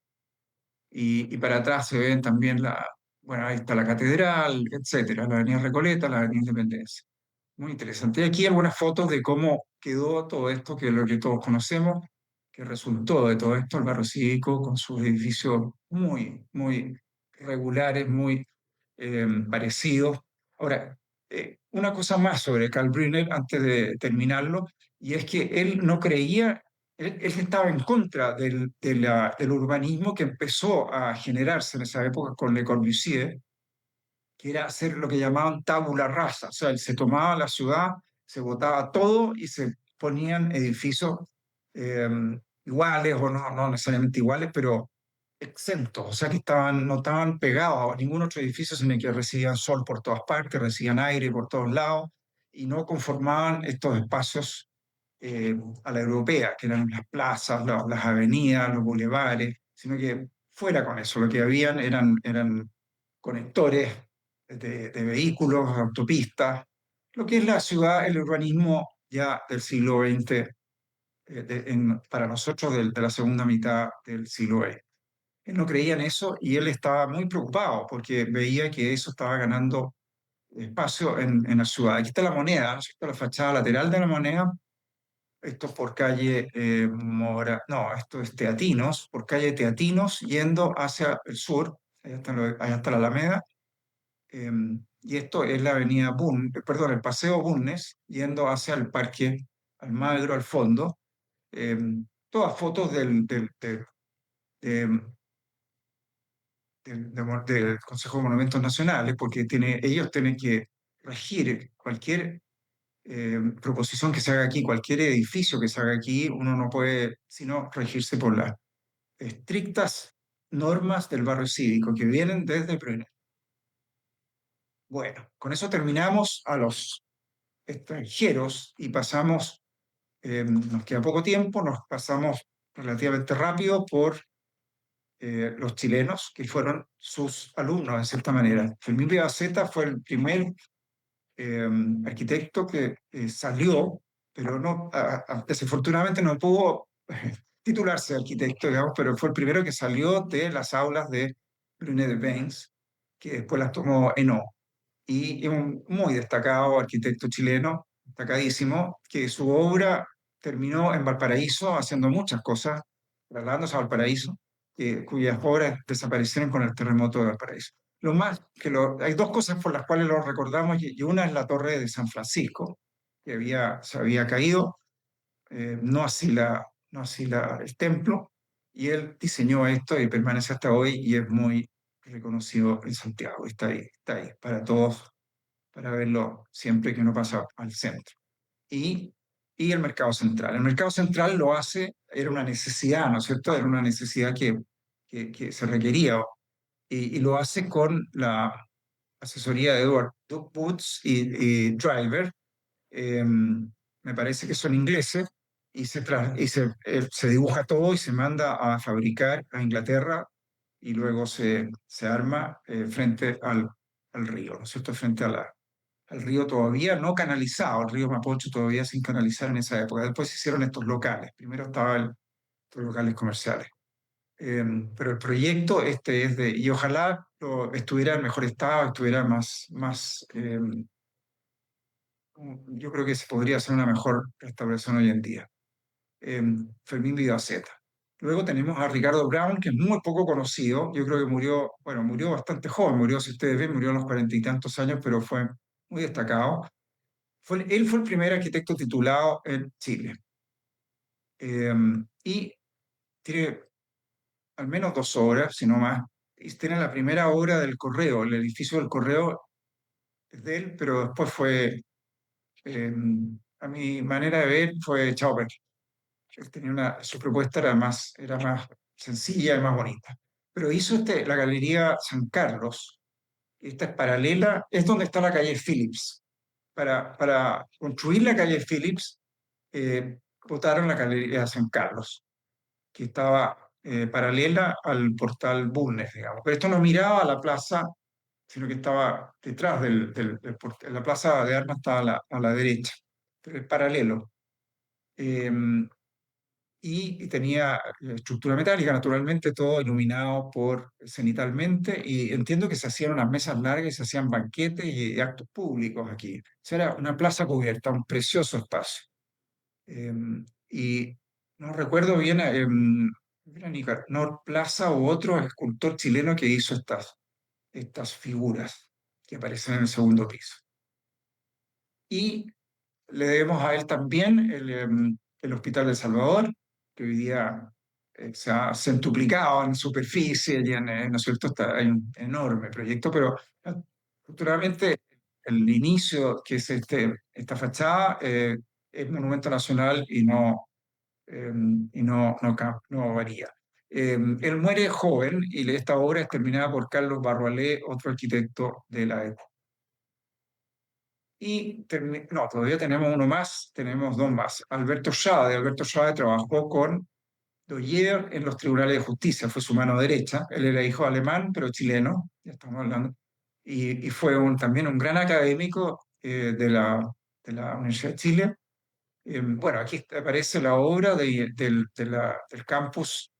Y para atrás se ven también bueno, ahí está la catedral, etcétera, la Avenida Recoleta, la Avenida Independencia. Muy interesante. Y aquí algunas fotos de cómo quedó todo esto, que es lo que todos conocemos, que resultó de todo esto, el barrio cívico, con sus edificios muy regulares, muy parecidos. Ahora, una cosa más sobre Karl Brunner antes de terminarlo, y es que él no creía, él estaba en contra del urbanismo que empezó a generarse en esa época con Le Corbusier, que era hacer lo que llamaban tabula rasa. O sea, él se tomaba la ciudad, se botaba todo y se ponían edificios eh, iguales o no necesariamente iguales, pero exentos, o sea, que no estaban pegados a ningún otro edificio, sino que recibían sol por todas partes, recibían aire por todos lados y no conformaban estos espacios a la europea, que eran las plazas, las avenidas, los bulevares, sino que fuera con eso, lo que habían eran conectores de vehículos, autopistas, lo que es la ciudad, el urbanismo ya del siglo XX, para nosotros de la segunda mitad del siglo XX. Él no creía en eso y él estaba muy preocupado porque veía que eso estaba ganando espacio en la ciudad. Aquí está la moneda, ¿no es cierto? La fachada lateral de la moneda. Esto es por calle no, esto es Teatinos, por calle Teatinos, yendo hacia el sur, allá está la Alameda, eh, y esto es la avenida perdón, el Paseo Bulnes, yendo hacia el Parque Almagro al fondo. Eh, Todas fotos de- del Consejo de Monumentos Nacionales, porque ellos tienen que regir cualquier proposición que se haga aquí, cualquier edificio que se haga aquí, uno no puede sino regirse por las estrictas normas del barrio cívico que vienen desde Brené. Bueno, con eso terminamos a los extranjeros y pasamos, nos queda poco tiempo, nos pasamos relativamente rápido por los chilenos, que fueron sus alumnos, de cierta manera. Fermín Rivazeta fue el primer eh, arquitecto que salió, pero desafortunadamente no pudo titularse de arquitecto, digamos, pero fue el primero que salió de las aulas de Brunet de Bains, que después las tomó Eno. Y es un muy destacado arquitecto chileno, destacadísimo, que su obra terminó en Valparaíso haciendo muchas cosas, trasladándose a Valparaíso, cuyas obras desaparecieron con el terremoto de Valparaíso. Hay dos cosas por las cuales lo recordamos, y una es la torre de San Francisco, que se había caído, no así el templo, y él diseñó esto y permanece hasta hoy y es muy reconocido en Santiago. Está ahí para todos, para verlo siempre que uno pasa al centro. Y, y el mercado central. El mercado central era una necesidad, ¿no es cierto? Era una necesidad que se requería, y lo hace con la asesoría de Edward Woods y Driver. Me parece que son ingleses, se dibuja todo y se manda a fabricar a Inglaterra, y luego se arma frente al río, ¿no es cierto? Frente al río todavía no canalizado, el río Mapocho todavía sin canalizar en esa época. Después se hicieron estos locales, primero estaban estos locales comerciales. Eh, pero el proyecto y ojalá estuviera en mejor estado, estuviera yo creo que se podría hacer una mejor restauración hoy en día. eh, Fermín Vidaceta. Luego tenemos a Ricardo Brown, que es muy poco conocido. Yo creo que murió, bueno, murió bastante joven, murió, si ustedes ven, murió a los 40 y tantos años, pero fue muy destacado. Él fue el primer arquitecto titulado en Chile. Y tiene al menos dos obras, si no más. Y tiene la primera obra del Correo, el edificio del Correo es de él, pero después fue, eh, a mi manera de ver, fue echado a perder. Él tenía su propuesta era más sencilla y más bonita. Pero hizo la Galería San Carlos. Esta es paralela, es donde está la calle Phillips. Para construir la calle Phillips, botaron la Galería San Carlos, que estaba paralela al portal Bulnes, digamos. Pero esto no miraba a la plaza, sino que estaba detrás del portal. La plaza de armas estaba a la derecha, pero es paralelo. Eh, y tenía estructura metálica, naturalmente, todo iluminado por cenitalmente, y entiendo que se hacían unas mesas largas y se hacían banquetes y actos públicos aquí. O sea, era una plaza cubierta, un precioso espacio. Eh, y no recuerdo bien, era Nicanor Plaza u otro escultor chileno que hizo estas figuras que aparecen en el segundo piso. Y le debemos a él también el Hospital de Salvador, que hoy día se ha centuplicado en superficie y ¿no es cierto? Hay un enorme proyecto, pero culturalmente el inicio, que es esta fachada, es monumento nacional y no varía. Él muere joven y esta obra es terminada por Carlos Barroalé, otro arquitecto de la época. No, todavía tenemos uno más, tenemos dos más. Alberto Schade. Alberto Schade trabajó con Doyer en los tribunales de justicia, fue su mano derecha. Él era hijo alemán, pero chileno, ya estamos hablando. Y fue también un gran académico de la Universidad de Chile. Bueno, aquí aparece la obra del campus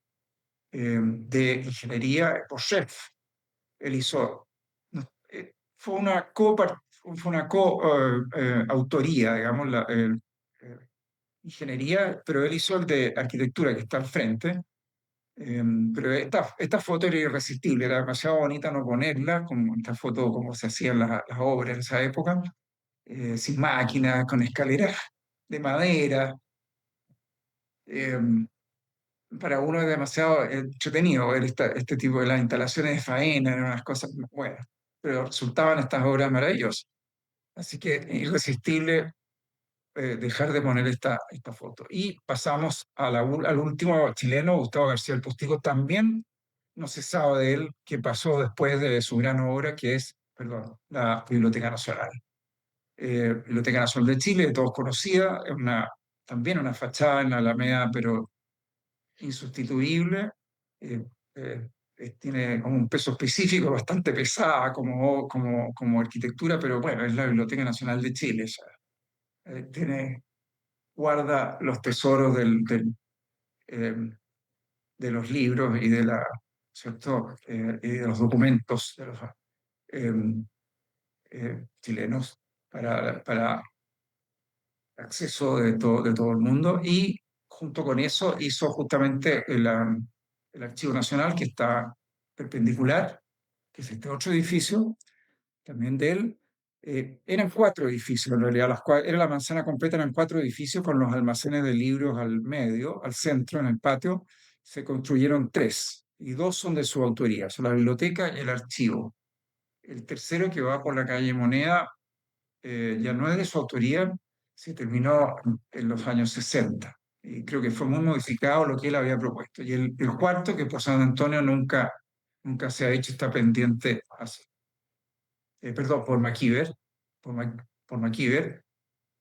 de ingeniería Boschef. Él hizo, no, fue una autoría, digamos, eh, ingeniería, pero él hizo el de arquitectura que está al frente. Pero esta foto era irresistible, era demasiado bonita no ponerla, como esta foto como se hacían las obras en esa época, sin máquinas, con escaleras de madera. eh, para uno es demasiado entretenido ver este tipo de las instalaciones de faena, eran unas cosas buenas, pero resultaban estas obras maravillosas. Así que irresistible dejar de poner esta foto. Y pasamos al último chileno, Gustavo García del Postigo. También no se sabe de él qué pasó después de su gran obra, que es, perdón, la Biblioteca Nacional. Biblioteca Nacional de Chile, de todos conocida, es también una fachada en la Alameda, pero insustituible. eh, Tiene como un peso específico bastante pesada como arquitectura, pero bueno, es la Biblioteca Nacional de Chile. O sea, guarda los tesoros eh, de los libros y ¿cierto? Y de los documentos de los eh, chilenos para acceso de todo el mundo. Y junto con eso hizo justamente el Archivo Nacional, que está perpendicular, que es este otro edificio, también de él. Eran cuatro edificios en realidad, era la manzana completa, eran cuatro edificios con los almacenes de libros al medio, al centro, en el patio. Se construyeron tres, y dos son de su autoría, son la biblioteca y el archivo. El tercero, que va por la calle Moneda, ya no es de su autoría, se terminó en los años 60. Y creo que fue muy modificado lo que él había propuesto. Y el cuarto, que por San Antonio nunca se ha hecho, está pendiente, perdón, por MacIver, por MacIver.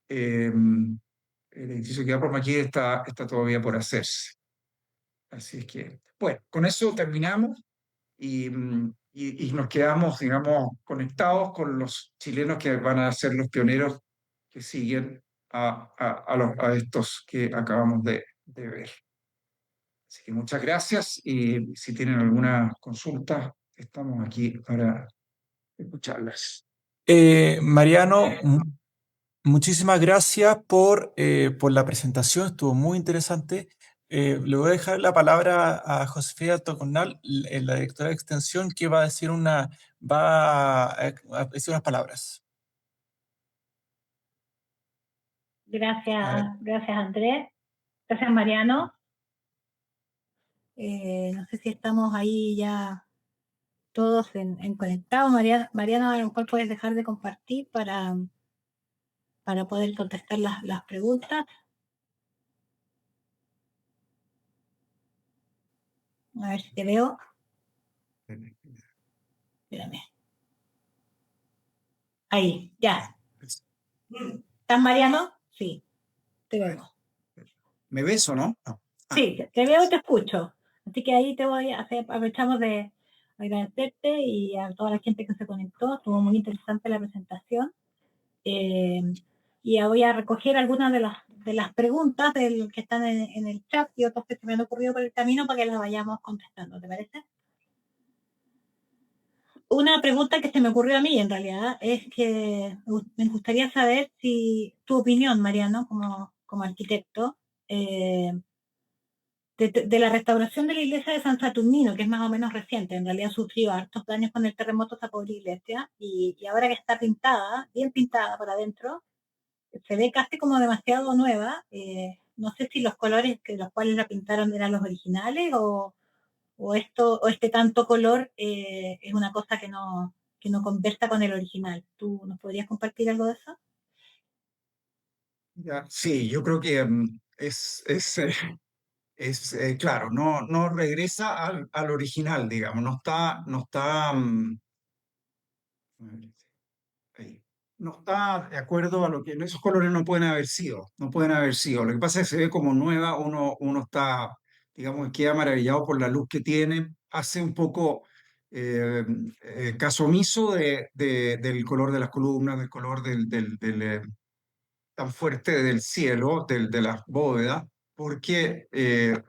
El edificio que va por MacIver está todavía por hacerse. Así es que, bueno, con eso terminamos y nos quedamos, digamos, conectados con los chilenos que van a ser los pioneros que siguen a estos que acabamos de ver. Así que muchas gracias, y si tienen alguna consulta, estamos aquí para escucharlas. Mariano, Muchísimas gracias por la presentación, estuvo muy interesante. Le voy a dejar la palabra a Josefina Tocornal, la directora de Extensión, que va a decir unas palabras. Gracias, A ver, gracias Andrés, gracias Mariano. No sé si estamos ahí ya todos en conectados. Mariano, a lo mejor puedes dejar de compartir para poder contestar las preguntas. A ver si te veo. Espérame. Ahí, ya. ¿Estás Mariano? Sí, te veo. ¿me ves o no? No. Ah, Sí, te veo y te escucho. Así que ahí te voy a hacer, aprovechamos de agradecerte y a toda la gente que se conectó. Estuvo muy interesante la presentación. Eh, y voy a recoger algunas de las preguntas que están en el chat y otras que se me han ocurrido por el camino para que las vayamos contestando, ¿te parece? Una pregunta que se me ocurrió a mí en realidad es que me gustaría saber si tu opinión, Mariano, como arquitecto, eh, de la restauración de la iglesia de San Saturnino, que es más o menos reciente, en realidad sufrió hartos daños con el terremoto esa pobre iglesia, y ahora que está pintada, bien pintada por adentro, se ve casi como demasiado nueva. No sé si los colores que los cuales la pintaron eran los originales o este tanto color es una cosa que no conversa con el original. ¿Tú nos podrías compartir algo de eso? ya. Sí, yo creo que claro, no regresa al original, digamos, ahí. No está de acuerdo a lo que esos colores no pueden haber sido, no pueden haber sido. Lo que pasa es que se ve como nueva, uno está, digamos, queda maravillado por la luz que tiene, hace un poco eh, caso omiso del color de las columnas, del color tan fuerte del cielo, de las bóvedas, porque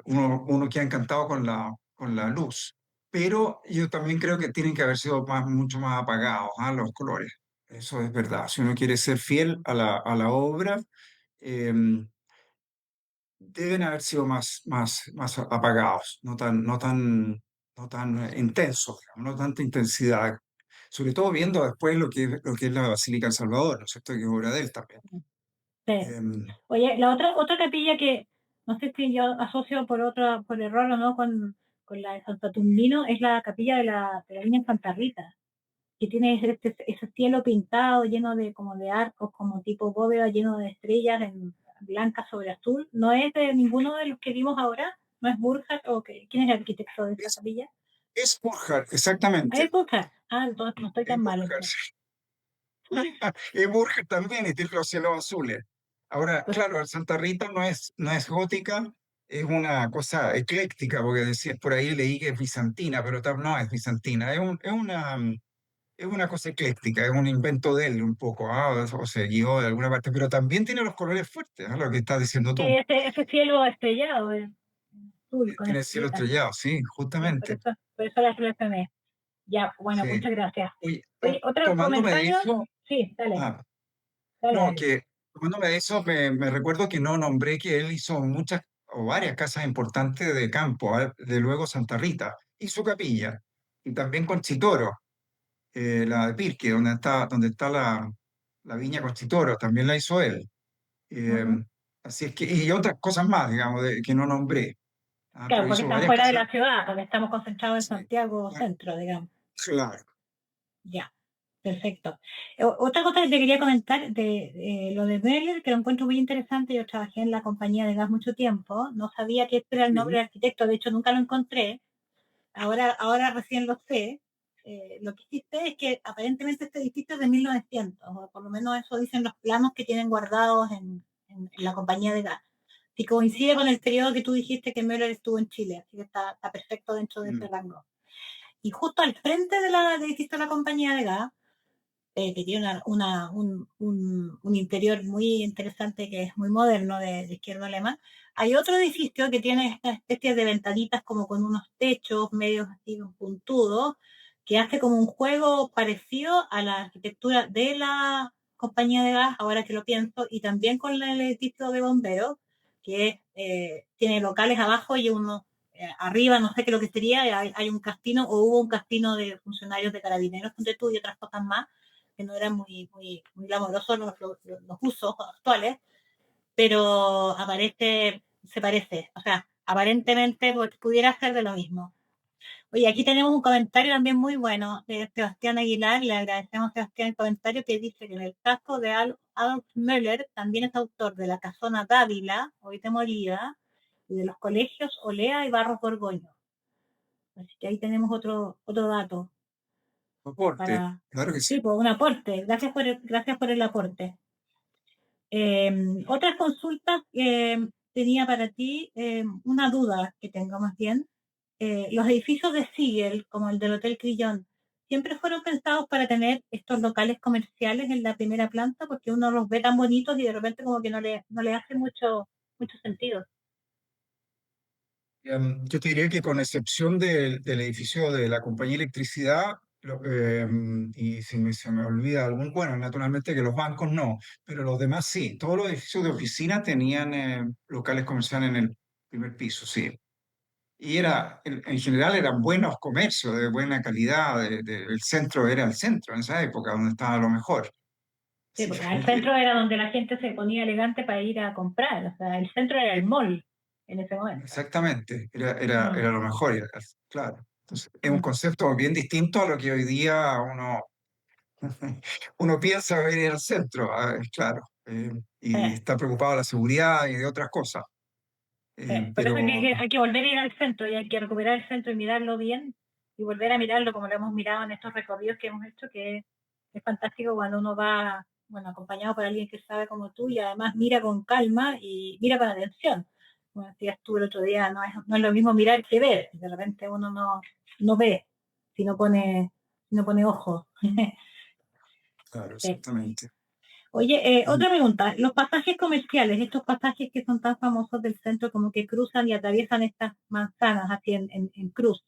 uno queda encantado con la luz. Pero yo también creo que tienen que haber sido mucho más apagados, los colores. Eso es verdad. Si uno quiere ser fiel a la obra, eh, deben haber sido más apagados, no tan intensos, digamos, no tanta intensidad. Sobre todo viendo después lo que es la Basílica del Salvador, ¿no es cierto? Que es obra de él también. Sí. Em, Oye, la otra capilla que no sé si yo asocio por error o no con la de San Saturnino es la capilla de la Virgen Santa Rita, que tiene ese cielo pintado lleno de como de arcos, como tipo bóveda, lleno de estrellas en blanca sobre azul. ¿No es de ninguno de los que vimos ahora? ¿No es Burkhardt o quién es el arquitecto de esa es, capilla? es Burkhardt, Ah, es exactamente. Burkhardt. Ah, entonces no estoy Es tan mal Burkhardt. entonces. Es Burkhardt también y tiene los cielos azules. Ahora, Pues, claro, el Santa Rita no es gótica, es una cosa ecléctica, porque decía, por ahí leí que es bizantina, pero no es bizantina, es una cosa ecléctica, es un invento de él un poco, o se guió de alguna parte, pero también tiene los colores fuertes, lo que estás diciendo sí, tú. ese cielo estrellado, azul con Tiene el cielo estrellitas. estrellado, sí, Sí, justamente. por eso la relacioné. Ya, bueno, Sí. muchas gracias. Oye, Oye, otro tomándome de comentario. eso, Sí, dale, ah, dale, no, dale. que tomándome de eso, me recuerdo que no nombré que él hizo muchas o varias casas importantes de campo, de luego Santa Rita, y su capilla, y también Conchitoro, la de Pirque, donde está la viña Conchitoro, también la hizo él. Eh, Ujú. así es que, y otras cosas más, digamos, que no nombré, Claro, pero porque hizo están varias fuera de casas. la ciudad, porque estamos concentrados en Sí, Santiago Centro, digamos. claro. Ya, perfecto. Otra cosa que te quería comentar lo de Meller, que lo encuentro muy interesante. Yo trabajé en la compañía de gas mucho tiempo, no sabía que este era el nombre Sí, del arquitecto, de hecho nunca lo encontré. Ahora recién lo sé. Lo que hiciste es que aparentemente este edificio es de 1900, o por lo menos eso dicen los planos que tienen guardados en la compañía de gas. Y coincide con el periodo que tú dijiste que Müller estuvo en Chile, así que está perfecto dentro de ese mm, rango. Y justo al frente del edificio de la compañía de gas, que tiene un interior muy interesante, que es muy moderno, de izquierdo alemán. Hay otro edificio que tiene esta especie de ventanitas como con unos techos medios así puntudos, que hace como un juego parecido a la arquitectura de la compañía de gas, ahora que lo pienso, y también con el edificio de bomberos, que tiene locales abajo y uno arriba, no sé qué lo que sería, hay un casino, o hubo un casino de funcionarios de carabineros, donde tú y otras cosas más, que no eran muy glamorosos los usos actuales, pero se parece, o sea, aparentemente pudiera ser de lo mismo. Oye, aquí tenemos un comentario también muy bueno de Sebastián Aguilar. Le agradecemos a Sebastián el comentario que dice que en el caso de Adolf Möller también es autor de la casona Dávila, hoy demolida, y de los colegios Olea y Barros Borgoño. Así que ahí tenemos otro dato. Aporte, claro que sí. Sí, pues un aporte. Gracias por el aporte. Otras consultas tenía para ti, una duda que tengo más bien. Los edificios de Siegel, como el del Hotel Crillon, siempre fueron pensados para tener estos locales comerciales en la primera planta, porque uno los ve tan bonitos y de repente como que no le hace mucho sentido. Yo te diría que con excepción del edificio de la compañía de electricidad, y si se me olvida algún, bueno, naturalmente que los bancos no, pero los demás sí. Todos los edificios de oficina tenían locales comerciales en el primer piso, sí. Y en general eran buenos comercios, de buena calidad, el centro era el centro en esa época, donde estaba lo mejor. Sí, Sí. porque el centro era donde la gente se ponía elegante para ir a comprar. O sea, el centro era el mall en ese momento. Exactamente, era lo mejor, claro. Entonces, es un Mm. concepto bien distinto a lo que hoy día uno piensa venir al centro, claro, y Eh, está preocupado de la seguridad y de otras cosas. por eso Pero hay que volver a ir al centro y hay que recuperar el centro y mirarlo bien y volver a mirarlo como lo hemos mirado en estos recorridos que hemos hecho, que es fantástico cuando uno va, bueno, acompañado por alguien que sabe como tú y además mira con calma y mira con atención. Como decías tú el otro día, no es lo mismo mirar que ver. De repente uno no ve si no pone ojo. claro, Sí. exactamente. Oye, Y, otra pregunta. Los pasajes comerciales, estos pasajes que son tan famosos del centro, como que cruzan y atraviesan estas manzanas así en cruz,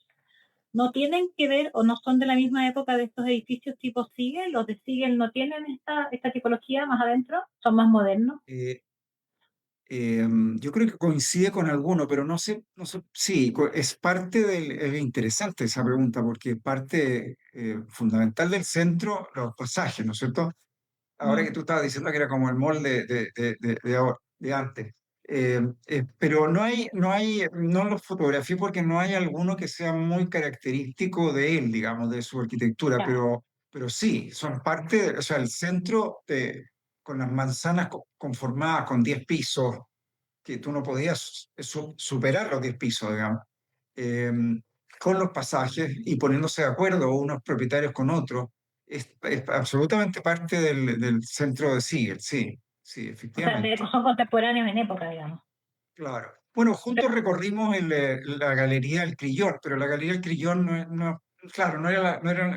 ¿no tienen que ver o no son de la misma época de estos edificios tipo Siegel? ¿Los de Siegel no tienen esta tipología más adentro? ¿Son más modernos? eh, yo creo que coincide con alguno, pero no sé, sí, es parte es interesante esa pregunta, porque parte fundamental del centro, los pasajes, ¿no es cierto? Ahora Mm, que tú estabas diciendo que era como el mall de antes. Pero no lo fotografié porque no hay alguno que sea muy característico de él, digamos, de su arquitectura, ya. pero sí, son parte, o sea, el centro con las manzanas conformadas con 10 pisos, que tú no podías superar los 10 pisos, digamos, eh, con los pasajes y poniéndose de acuerdo unos propietarios con otros. Es absolutamente parte del centro de Siegel, sí, sí, O sea, efectivamente. son contemporáneos en época, digamos. Claro. Bueno, O sea, juntos recorrimos la Galería del Crillón, pero la Galería del Crillón claro,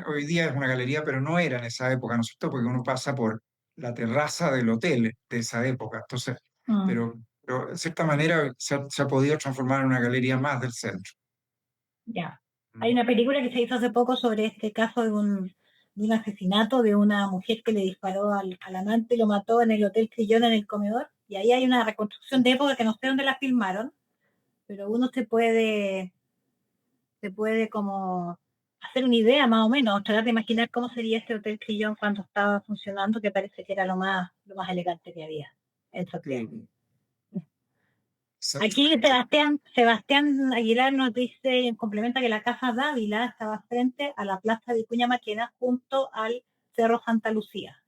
hoy día es una galería, pero no era en esa época, ¿no es cierto? Porque uno pasa por la terraza del hotel de esa época. Entonces, mm, pero de cierta manera se ha podido transformar en una galería más del centro. ya. Hay una película que se hizo hace poco sobre este caso de un asesinato de una mujer que le disparó al amante y lo mató en el Hotel Crillon en el comedor. Y ahí hay una reconstrucción de época que no sé dónde la filmaron, pero uno se puede como hacer una idea más o menos, tratar de imaginar cómo sería este Hotel Crillon cuando estaba funcionando, que parece que era lo más elegante que había en Santiago. Sí, Aquí exactamente. Sebastián Aguilar nos dice, complementa que la Casa Dávila estaba frente a la Plaza de Vicuña Maquena junto al Cerro Santa Lucía.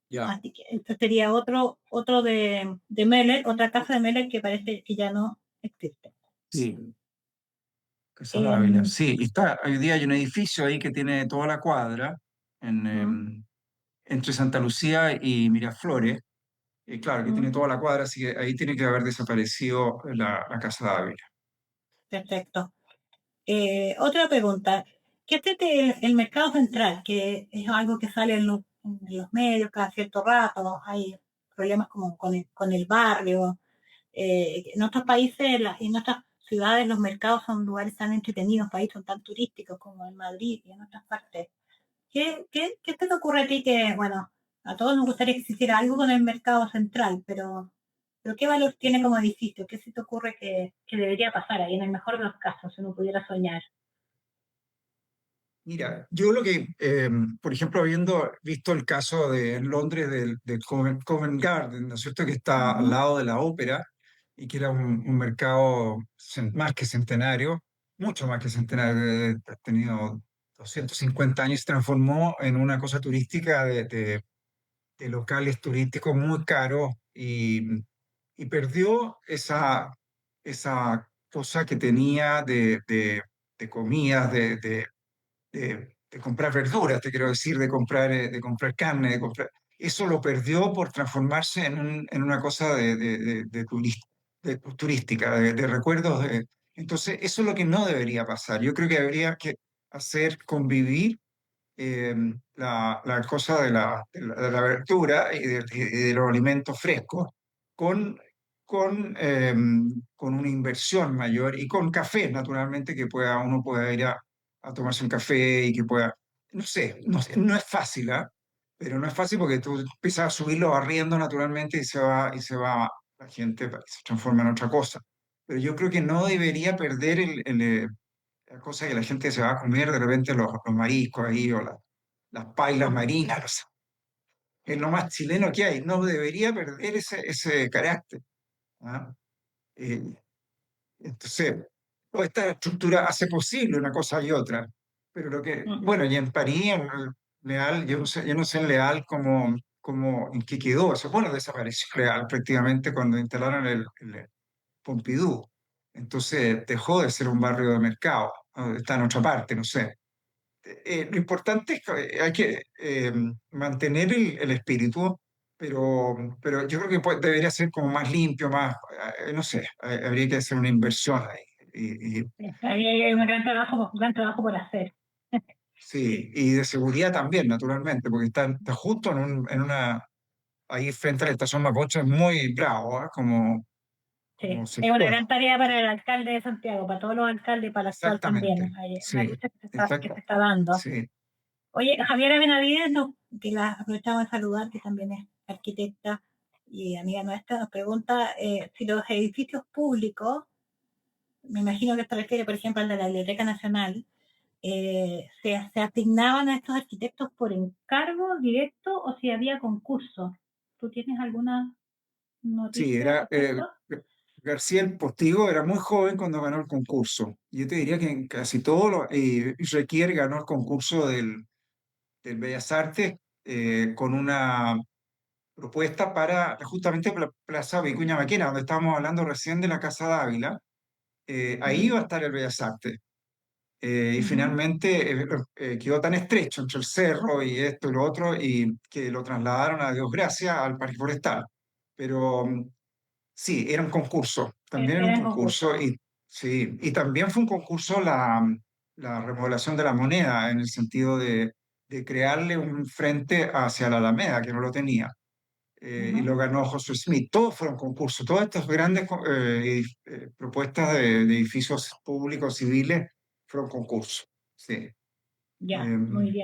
Ya. Así que esto sería otro de Meller, otra casa de Meller que parece que ya no existe. Sí, Casa Dávila. Eh, Sí, y hoy día hay un edificio ahí que tiene toda la cuadra en, mm, entre Santa Lucía y Miraflores. Claro, que tiene mm, toda la cuadra, así que ahí tiene que haber desaparecido la Casa Dávila. perfecto. Otra pregunta. ¿Qué siente el mercado central? Que es algo que sale en los medios cada cierto rato. Hay problemas como con el barrio. En otros países, en otras ciudades, los mercados son lugares tan entretenidos, países son tan turísticos como en Madrid y en otras partes. ¿Qué te ocurre a ti que, bueno, A todos nos gustaría que se hiciera algo con el mercado central, pero ¿qué valor tiene como edificio? ¿Qué se te ocurre que debería pasar ahí en el mejor de los casos, si uno pudiera soñar? Mira, yo lo que, por ejemplo, habiendo visto el caso de en Londres del Covent Garden, ¿no es cierto?, que está al Ujú. lado de la ópera y que era un mercado más que centenario, mucho más que centenario, ha tenido 250 años, se transformó en una cosa turística de locales turísticos muy caros y perdió esa cosa que tenía de comidas, de comprar verduras, te quiero decir, de comprar carne, de comprar... Eso lo perdió por transformarse en una cosa turística, de recuerdos. Entonces, eso es lo que no debería pasar. Yo creo que habría que hacer convivir eh, la cosa de la verdura y de los alimentos frescos con, con una inversión mayor y con café, naturalmente, que uno pueda ir a tomarse un café y que pueda, no es fácil, ¿ah? Pero no es fácil porque tú empiezas a subir los arriendos naturalmente y se va la gente, se transforma en otra cosa. Pero yo creo que no debería perder la cosa que la gente se va a comer de repente los mariscos ahí o las pailas marinas, no sé, es lo más chileno que hay, no debería perder ese carácter. ¿Ah? Eh, entonces, toda esta estructura hace posible una cosa y otra, pero bueno, y en París, en Leal, yo no sé en Leal cómo, en qué quedó, eso, bueno, desapareció Leal prácticamente cuando instalaron el Pompidou. Entonces dejó de ser un barrio de mercado, ¿no? Está en otra parte, no sé. Lo importante es que hay que mantener el espíritu, pero yo creo que debería ser como más limpio, más, no sé, habría que hacer una inversión ahí. Ahí hay un gran trabajo por hacer. Sí, y de seguridad también, naturalmente, porque está justo ahí frente a la estación Mapocho, es muy bravo, ¿ah? Como Sí, es una sector. gran tarea para el alcalde de Santiago, para todos los alcaldes y para el actual también. Exactamente, Hay una sí, lucha que se exacto, está dando. sí. Oye, Javiera Benavides, que la aprovechamos de saludar, que también es arquitecta y amiga nuestra, nos pregunta si los edificios públicos, me imagino que se refiere, por ejemplo, al de la Biblioteca Nacional, se asignaban a estos arquitectos por encargo directo o si había concurso. ¿Tú tienes alguna Sí, noticia al respecto? García el Postigo era muy joven cuando ganó el concurso. Yo te diría que en casi todo Requier ganó el concurso del Bellas Artes con una propuesta para justamente Plaza Vicuña Maquena, donde estábamos hablando recién de la Casa Dávila. Ahí iba a estar el Bellas Artes. Y Ujú. finalmente quedó tan estrecho entre el cerro y esto y lo otro, y que lo trasladaron a Dios Gracias al Parque Forestal. Pero sí, era un concurso, también era un Era en concurso, concurso. y sí, y también fue un concurso la remodelación de la moneda, en el sentido de crearle un frente hacia la Alameda, que no lo tenía. Y lo Ujú. ganó Josué Smith. Todos fueron concursos, todas estas grandes propuestas de edificios públicos civiles fueron concursos. Sí. Ya, muy Em, bien.